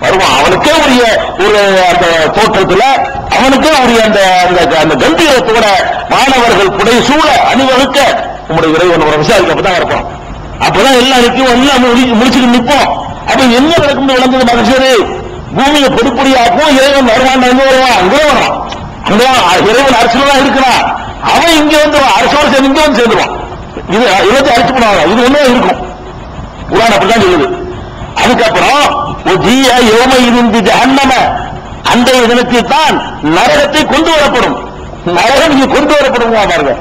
வருவான். அவனுக்கே உரிய ஒரு அந்த தோற்றத்துல, அவனுக்கே உரிய அந்த கம்பீரத்தோட மாணவர்கள் புடை சூழ அணிவகுக்க உங்களுடைய இறைவன் ஒரு விசாரிக்கப்பதான் இருப்போம். அப்பதான் எல்லாம் நிற்கும், எல்லாம் முடிச்சுட்டு நிற்போம். அப்ப என்ன நடக்கும் விளங்குது மனுஷரு, பூமியை பொடிப்பொடியாக்கும், இறைவன் வருவான். எங்க வருவான்? அங்கே வருவான். அங்கதான் இறைவன் அரசு தான் இருக்கிறான். அவன் இங்க வந்துடுவான், அரசோடு சேர்ந்து இங்க வந்து சேர்ந்துருவான். இது எல்லாத்தையும் அழைச்சு போனாங்க. இது ஒண்ணே இருக்கும். குர்ஆன் அப்படிதான் சொல்லுது. அதுக்கப்புறம் அந்த தினத்தில் தான் நரகத்தை கொண்டு வரப்படும். நரகம் இங்க கொண்டு வரப்படும் பாருங்க.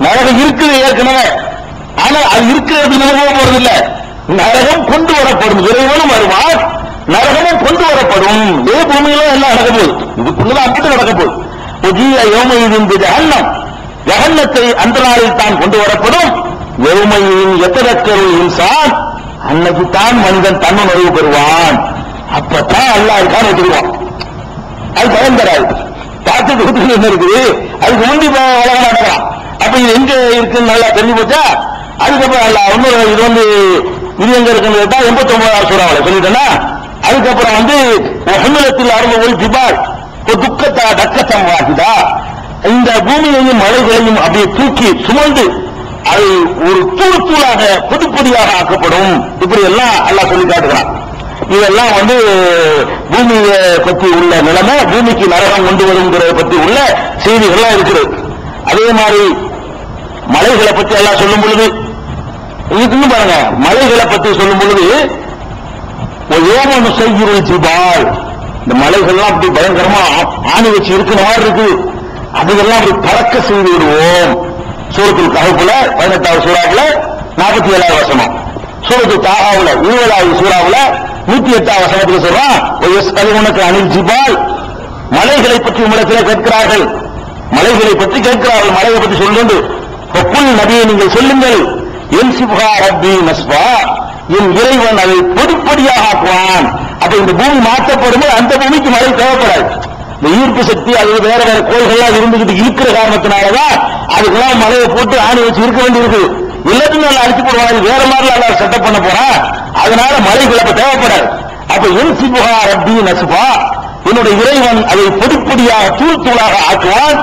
நரகம் இருக்குது ஏற்கனவே, ஆனா அது இருக்கிறது நினைவு போறது இல்ல. நரகம் கொண்டு வரப்படும். இறைவனும் வருவான், நரகமும் கொண்டு வரப்படும். இதே பூமியில எல்லாம் நடக்க போகுது, இதுக்குள்ளதான் அப்படி நடக்க போகுது. புதிய யோமையின் ஜஹன்னம், ஜஹன்னத்தை அந்த நாளில் தான் கொண்டு வரப்படும். யோமையின் எத்தரக்கருள் இன்சான், அன்னைக்கு தான் மனிதன் தன்னுணர்வு பெறுவான். அப்பதான் அல்லாஹ் இருக்கான்னு வச்சுக்குவான். அது பயன் தராது. பார்த்துட்டு என்ன இருக்குது, அதுக்கு முந்தி உலகம் நடக்கலாம். அப்ப இது எங்க இருக்குன்னு நல்லா தெரிஞ்சு போச்சா. அதுக்கப்புறம் அல்ல இன்னொரு இது வந்து இது எங்க இருக்குன்னு கேட்டா 89வது சூறாவுல சொல்லிட்டேன்னா. அதுக்கப்புறம் வந்து ஹுமலத்தில் அருள் ஜிபால் துக்கத்தா டக்கத்தம் வாகிதா, இந்த பூமியையும் மலைகளையும் அப்படியே தூக்கி சுமந்து அது ஒரு தூள் தூளாக பொடி பொடியாக ஆக்கப்படும். இப்படி எல்லாம் அல்லாஹ் சொல்லி காட்டுகிறான். இதெல்லாம் வந்து பூமியை பற்றி உள்ள நிலைமை, பூமிக்கு நரகம் கொண்டு வருங்கிறத பற்றி உள்ள செய்திகள்லாம் இருக்கிறது. அதே மாதிரி மலைகளை பற்றி எல்லாம் சொல்லும் பொழுது இதுக்கு பாருங்க, மலைகளை பற்றி சொல்லும் பொழுது ஓமனு செய்யுள் ஜிபால், இந்த மலைகள்லாம் அப்படி பயங்கரமா ஆணி வச்சு இருக்கிற மாதிரி இருக்கு, அதுக்கெல்லாம் அப்படி பறக்க செய்து விடுவோம். சூரத்துல் கஹ்ஃப்ல 18வது சூறாவுல 47வது வசனம், சூரத்துல் தாஹாவுல 20வது சூறாவுல 108வது வசனத்துல சொல்றான், உனக்கு அனில் ஜிபால், மலைகளை பற்றி உங்களிடத்தில் கேட்கிறார்கள், மலைகளை பற்றி கேட்கிறார்கள், மலையை பற்றி சொல்லுண்டு புல் நபியை நீங்கள் சொல்லுங்கள், என் சிபா ரப்பி நஸ்பா, என் இறைவன் அதை பொடிப்படியாக ஆக்குவான். அப்ப இந்த பூமி மாற்றப்படும், அந்த பூமிக்கு மழை தேவைப்படாது. இந்த ஈர்ப்பு சக்தி அது வேற வேற கோள்கள்லாம் இருந்துகிட்டு இருக்கிற காரணத்தினாலதான் அதுக்கெல்லாம் மழையை போட்டு ஆணி வச்சு இருக்க வேண்டியிருக்கு. எல்லாத்தையும் நல்லா அடிச்சு போடுவாங்க, வேற மாதிரி எல்லாம் செட்டப் பண்ண போறான். அதனால மழைகள் அப்ப தேவைப்படாது. அப்ப என் சிபா ரப்பி நஸ்பா, என்னுடைய இறைவன் அதை பொடிப்படியாக தூள் தூளாக ஆக்குவான்.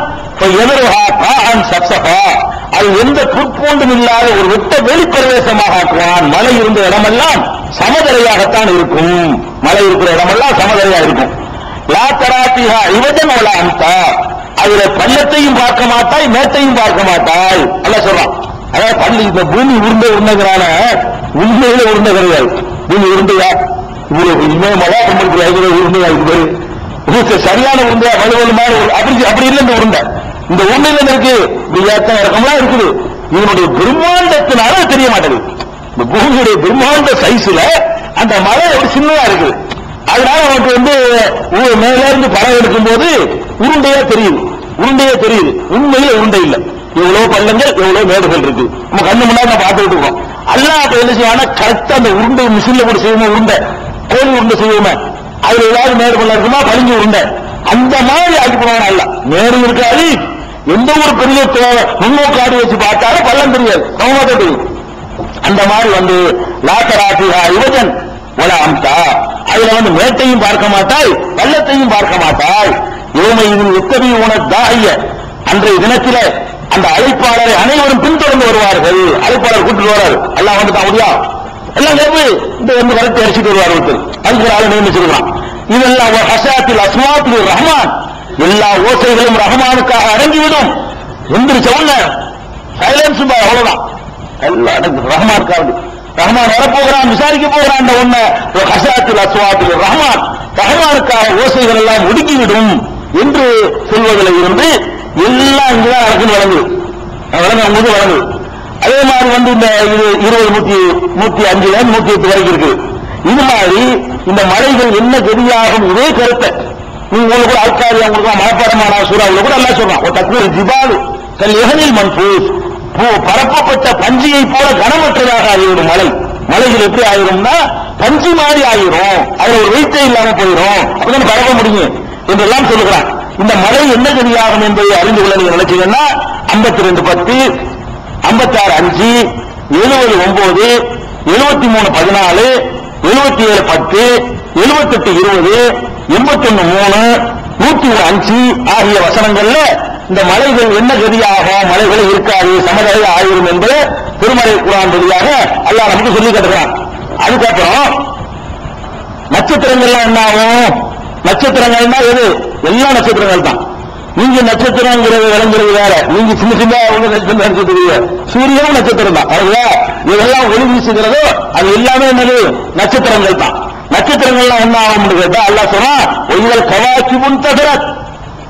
அது எந்த புற்போண்டும் இல்லாத ஒரு வெட்ட வெளிப்பிரவேசமாக ஆக்குவான். மழை இருந்த இடமெல்லாம் சமதரையாகத்தான் இருக்கும், மழை இருக்கிற இடமெல்லாம் சமதரையாக இருக்கும். லா தராத்திஹா இவஜன் வலா அம்தா, அதுல பள்ளத்தையும் பார்க்க மாட்டாய், மேட்டையும் பார்க்க மாட்டாய். அல்லாஹ் சொல்றான். அதாவது பள்ளி இந்த பூமி உருண்டைங்கிறான உண்மையில உருண்டை கிடையாது. பூமி உருண்டையா இவ்வளவு இமயமலா உங்களுக்கு உருண்டையா இருக்கு, சரியான உருண்டையா வலுவலுமான அப்படி இல்லை. இந்த உருண்டை, இந்த உருண்டையில இருக்கு இறக்கம்லாம் இருக்குது. இதனுடைய பிரம்மாண்டத்தினால தெரிய மாட்டேங்குது. இந்த பூமியுடைய பிரம்மாண்ட சைஸ்ல அந்த மலை ஒரு சின்னதா இருக்குது. அதனால நமக்கு வந்து மேல இருந்து படம் எடுக்கும் போது உருண்டையா தெரியுது, உருண்டையா தெரியுது. உண்மையில உருண்டை இல்லை. எவ்வளவு பள்ளங்கள், எவ்வளவு மேடுகள் இருக்கு, நம்ம கண்ணு முன்னாடி நம்ம பார்த்துட்டு இருக்கோம். அல்லாஹ் அப்ப என்ன செய்வானா, கரெக்டா அந்த உருண்டை மிஷின்ல கூட செய்வோமே, உருண்டை கோழி உருண்டை செய்வோமே, அதுல ஏதாவது மேடு பள்ளம் இருக்குமா, பழிஞ்சு உருண்டை அந்த மாதிரி ஆக்கி போவாங்க. அல்ல மேடு இருக்காது, எந்த ஒரு பெரிய முன்னோக்காடு வச்சு பார்த்தாலும் பள்ளம் தெரியாது, நம்ம தெரியும். அந்த மாதிரி வந்து லாத்தராத்திஹா யுவஜன் ஒல அம்தா, அதுல வந்து மேட்டையும் பார்க்க மாட்டாய், பள்ளத்தையும் பார்க்க மாட்டாய். யோமையின் எத்தனை உனதாய, அன்றைய தினத்தில அந்த அழைப்பாளரை அனைவரும் பின்தொடர்ந்து வருவார்கள். அழைப்பாளர் கூட்டிட்டு வராரு, எல்லாம் வந்துட்டான் முடியா, எல்லாம் கேட்பு இந்த வந்து கருத்தை அடிச்சுட்டு வருவார் ஒருத்தர், அதுக்கு ஆளை நியமிச்சிருக்கலாம். இதெல்லாம் ஹசாத்தில் அஸ்மாத்தில் ரஹ்மான், எல்லா ஓசைகளும் ரஹ்மானுக்காக அடங்கிவிடும். எந்திரிச்ச உடனே சைலன்ஸ் அவ்வளவுதான், எல்லாம் ரஹ்மானுக்காக. ரஹ்மான் வரப்போகிறான், விசாரிக்க போகிறான். ஒண்ணு ஹசாத்தில் அஸ்மாத்தில் ரஹ்மான், ரஹ்மானுக்காக ஓசைகள் எல்லாம் ஒடுக்கிவிடும் என்று சொல்வதில் இருந்து எல்லாம் இங்குதான் நடக்குன்னு வழங்குது, உங்களுக்கு வழங்குது. அதே மாதிரி வந்து இந்த 20, 105 108 வரைக்கும் இருக்கு. இது மாதிரி இந்த மலைகள் என்ன கதியாகும், இதே கருத்தை உங்களுக்கு கூட ஆட்காரி அவங்களுக்கு மனப்பாடமான சூறாவில் கூட எல்லாம் சொல்றான். ஒரு தக்குவ ஜிபால் கல் எஹனில் மன்ஃபூஸ், பரப்பப்பட்ட பஞ்சியை போல கனமற்றதாக ஆகிவிடும் மலை. மலைகள் எப்படி ஆகிரும்னா பஞ்சு மாதிரி ஆகிரும், அதுல ஒரு வெயிட்டே இல்லாம போயிடும், அப்பதான் பரப்ப முடியும் என்றெல்லாம் சொல்லுகிறான். இந்த மலை என்ன கதியாகும் என்பதை அறிந்து கொள்ள நீங்க நினைச்சீங்கன்னா 52:10, 56:5, 70:9, 73:14, 77:10, 78:20, 81:3, 101:5 ஆகிய வசனங்கள்ல இந்த மலைகள் என்ன கதியாகும், மலைகள் இருக்காது, சமதரை ஆயிரும் என்பது திருமலை குர்ஆன் வழியாக அல்லாஹ் நமக்கு சொல்லி காட்டுகிறான். அதுக்கப்புறம் நட்சத்திரங்கள்லாம் என்ன ஆகும், நட்சத்திரங்கள்னா எது, எல்லா நட்சத்திரங்கள் தான். நீங்க நட்சத்திரங்கிறது விளங்குறது வேற, நீங்க சின்ன சின்ன நட்சத்திரம் நினைச்சிட்டு சூரியனும் நட்சத்திரம் தான். அதுவா இதெல்லாம் ஒளி வீசுகிறதோ அது எல்லாமே என்னது, நட்சத்திரங்கள் தான். நட்சத்திரங்கள்லாம் என்ன ஆகும் கேட்டா அல்லாஹ் சொன்னா ஒய்கள் கவாக்கி முன்தகரத்,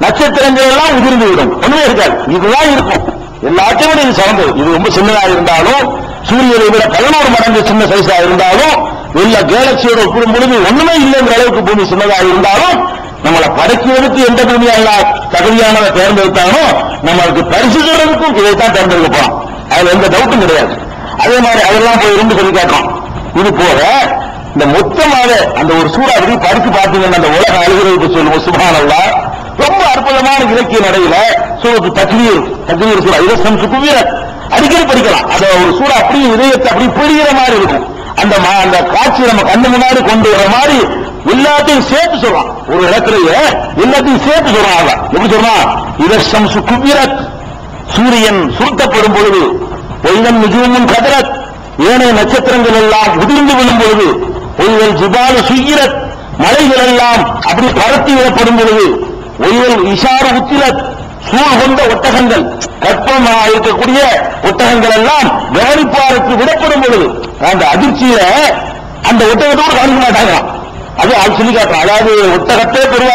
நட்சத்திரங்கள் எல்லாம் உதிர்ந்து விடும், ஒண்ணுமே இருக்காது, இதுதான் இருக்கும். எல்லாத்தையும் இது சார்ந்தது. இது ரொம்ப சின்னதாக இருந்தாலும், சூரியனை விட 11 மடங்கு சின்ன சைஸா இருந்தாலும் எல்லா கேலக்சியோட ஒப்பிடும் பொழுது ஒண்ணுமே இல்லைங்கிற அளவுக்கு பூமி சின்னதாக இருந்தாலும் நம்மளை படைக்கிறதுக்கு எந்த பூமியால தகுதியானதை தேர்ந்தெடுத்தாலும் நம்மளுக்கு பரிசுகிறதுக்கும் இதைத்தான் தேர்ந்தெடுக்க போறோம். அதுல எந்த டவுட்டும் கிடையாது. அதே மாதிரி அதெல்லாம் போய் இருந்து சொல்லி காட்டுறோம். இது போக இந்த மொத்தமாக அந்த ஒரு சூறாவளி படித்து பார்த்தீங்கன்னா அந்த உலக அழுகிறதுக்கு சொல்லுவோம். சுப்ஹானல்லாஹ், ரொம்ப அற்புதமான இலக்கிய நடையில சூரத்து தக்வீர் சூரா இதம் சுகுவீர அடிக்கடி படிக்கலாம். அந்த ஒரு சூறா அப்படியே இதயத்தை அப்படி பிடிக்கிற மாதிரி இருக்கும். அந்த காட்சி நம்ம கண்ணு முன்னாடி கொண்டு வர மாதிரி எல்லாத்தையும் சேர்த்து சொல்றான். ஒரு இடத்துலயே எல்லாத்தையும் சேர்த்து சொல்றான். எப்படி சொல்றான்? இதம் சுகுவீரத், சூரியன் சுருட்டப்படும் பொழுது, ஒய்தன் நிஜமும் கதரத், ஏனைய நட்சத்திரங்கள் எல்லாம் உதிர்ந்து விழும் பொழுது, ஒய்வல் ஜிபாலு சுயிரத், மலைகள் எல்லாம் அப்படி பரத்தி விடப்படும் பொழுது, ஒய்வல் இஷாரு உத்திரத், சூழ் கொண்ட ஒட்டகங்கள், கற்பமாக இருக்கக்கூடிய ஒட்டகங்கள் எல்லாம் கவனிப்பாருக்கு விடப்படும் பொழுது, அந்த அதிர்ச்சியில அந்த ஒட்டகத்தோடு கவனிக்க மாட்டாங்க. அது சொல்லி காட்டுறோம். அதாவது ஒட்டகத்தை பெரிய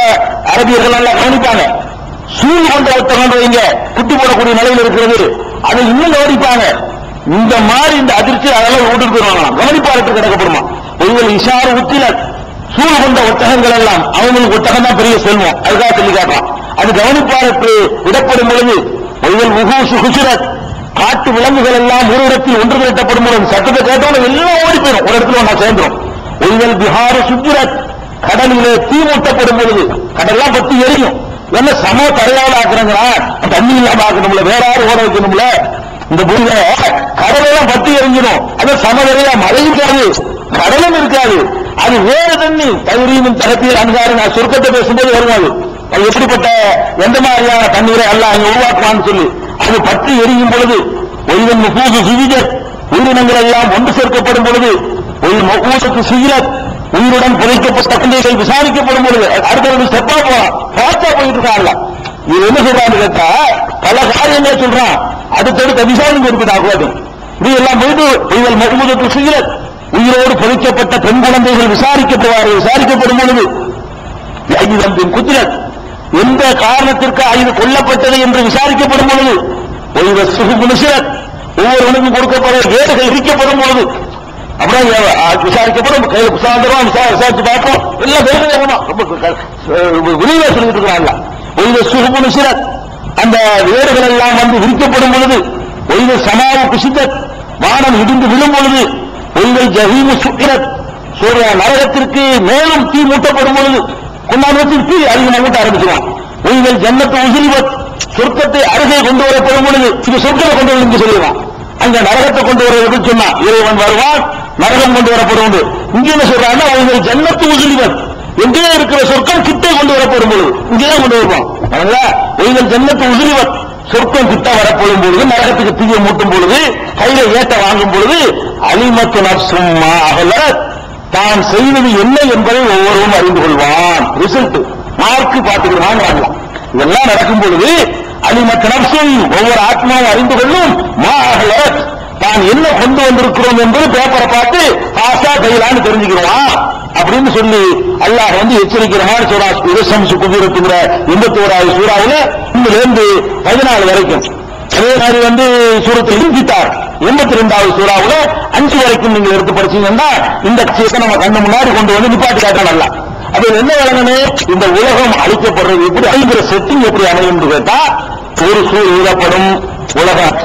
அரபியர்கள் எல்லாம் கவனிப்பாங்க. சூழ் கொண்ட ஒட்டகம் வைங்க, குட்டி போடக்கூடிய நிலையில் இருக்கிறது, அதை இன்னும் கவனிப்பாங்க. இந்த மாதிரி இந்த அதிர்ச்சி அதெல்லாம் ஓட்டு போயிருவாங்க, கவனிப்பாருக்கு கிடக்கப்படுமா. ஒருவர் இஷாரு உத்தில சூழ் கொண்ட ஒட்டகங்கள் எல்லாம், அவங்களுக்கு ஒட்டகம் தான் பெரிய செல்வம், அதுக்காக சொல்லி காட்டுறான். அது கவனிப்பாருக்கு விடப்படும் பொழுது, ஒருவர் முகூசு குசுரத், காட்டு விலங்குகள் எல்லாம் ஒரு இடத்தில் ஒன்று திரட்டப்படும் பொழுது, சட்டத்தை கேட்டவங்க எல்லாம் ஓடி போயிடும், ஒரு இடத்துல ஒன்றா சேர்ந்துடும். ஒருவர் பிஹாரு சுஜிரத், கடலிலே தீ மூட்டப்படும் பொழுது, கடல்லாம் பத்தி எரியும். என்ன சம தரையால் ஆக்குறாங்களா, தண்ணி இல்லாம ஆக்கணும்ல, வேற யாரும் ஓட வைக்கணும்ல. இந்த பூமியில கடலெல்லாம் பத்தி எரிஞ்சிடும். அது சமதரையா மழையும் இருக்காது, கடலும் இருக்காது. அது வேறு தண்ணி தகுதியும் தகத்திய அன்பாரு நான் சுருக்கத்தை பேசும்போது வருவாது. அது எப்படிப்பட்ட எந்த மாதிரியான தண்ணீரை எல்லாம் அங்க உருவாக்குவான்னு சொல்லி அது பற்றி எரியும் பொழுது, ஒய்வன் முகூது சுவிஜர், உயிரினங்கள் எல்லாம் ஒன்று சேர்க்கப்படும் பொழுது, ஒரு முகூதத்து சுயிரத், உயிருடன் புதைக்கப்பட்ட குழந்தைகள் விசாரிக்கப்படும் பொழுது, அடுத்த ஸ்டெப்பா போறான், பாத்தா போயிட்டு இருக்காங்க. இது என்ன சொல்றான்னு கேட்டா பல காரியங்களை சொல்றான். அடுத்தடுத்த விசாரணை இருக்குதாகுவது இது எல்லாம் போயிட்டு இவள் முகூதத்து சுயிரத், உயிரோடு புதைக்கப்பட்ட பெண் குழந்தைகள் விசாரிக்கப்படும் பொழுது, குத்திரத், எந்த காரணத்திற்காக இது கொல்லப்பட்டது என்று விசாரிக்கப்படும் பொழுது, ஒருவர் சுகுமுனுசிரத், ஒவ்வொருவனுக்கும் கொடுக்கப்பட ஏடுகள் இடிக்கப்படும் பொழுது, அப்புறம் விசாரிக்கப்படும், கையில் சாயந்தரம் விசாரிச்சு பார்ப்போம், எல்லாம் வேகமா ரொம்ப விரிவா சொல்லிட்டு இருக்கிறாங்க. ஒருவர் சுகுமுனுசிரத், அந்த வேடுகள் எல்லாம் வந்து விரிக்கப்படும் பொழுது, ஒருவர் சமாவு குசிதத், வானம் இடிந்து விழும் பொழுது, ஒருவர் ஜஹீமு சுக்கிரத், சூரிய நரகத்திற்கு மேலும் தீ மூட்டப்படும் பொழுது, கொண்டாடத்தில் தீ அதிகமாக மூட்ட ஆரம்பிச்சுவான். ஒருவர் ஜன்னத்து உசிரிவத், சொர்க்கத்தை அருகே கொண்டு வரப்படும் பொழுது, இது சொர்க்கத்தை கொண்டு வந்து சொல்லுவான். அங்க நரகத்தை கொண்டு வருவதற்கு சொன்னா இறைவன் வருவான், நரகம் கொண்டு வரப்படும். இங்க என்ன சொல்றாங்கன்னா, ஒருவர் ஜன்னத்து உசிரிவத், எங்கே இருக்கிற சொர்க்கம் கிட்டே கொண்டு வரப்படும் பொழுது இங்கேதான் கொண்டு வருவான். ஒருவர் ஜன்னத்து உசிரிவத், சொர்க்கம் கிட்ட வரப்படும் பொழுது, நரகத்துக்கு தீயை மூட்டும் பொழுது, கையில ஏட்ட வாங்கும் பொழுது, அலிமத்து நப்சும்மா அகலத், தான் செய்வது என்ன என்பதை ஒவ்வொருவரும் அறிந்து கொள்வான். ரிசல்ட் மார்க் பார்த்துக்கிறான். இதெல்லாம் நடக்கும் பொழுது அலிமத்து நப்சும், ஒவ்வொரு ஆத்மாவும் அறிந்து கொள்ளும், மா அகலத், தான் என்ன கொண்டு வந்திருக்கிறோம் என்பது பேப்பரை பார்த்து ஆசா கையிலான்னு தெரிஞ்சுக்கிறோம் அப்படின்னு சொல்லி அல்லாஹ் வந்து எச்சரிக்கிறமான சூரா இதம் சுகுவீரத்துங்கிற 81வது சூறாவுல இருந்து 14 வரைக்கும். அதே மாதிரி வந்து சூரத்தில் இன்ஃபித்தார் 82வது சூறாவுல 5 வரைக்கும் நீங்க எடுத்து படிச்சீங்கன்னா இந்த விஷயத்தை நம்ம கண்ணு முன்னாடி கொண்டு வந்து நிப்பாட்டி காட்டணும். நல்லா அது என்ன வழங்கனே, இந்த உலகம் அழிக்கப்படுறது எப்படி, அழிக்கிற செட்டிங் எப்படி அமையும் கேட்டா, ஒரு சூழ் ஊதப்படும் உலகம்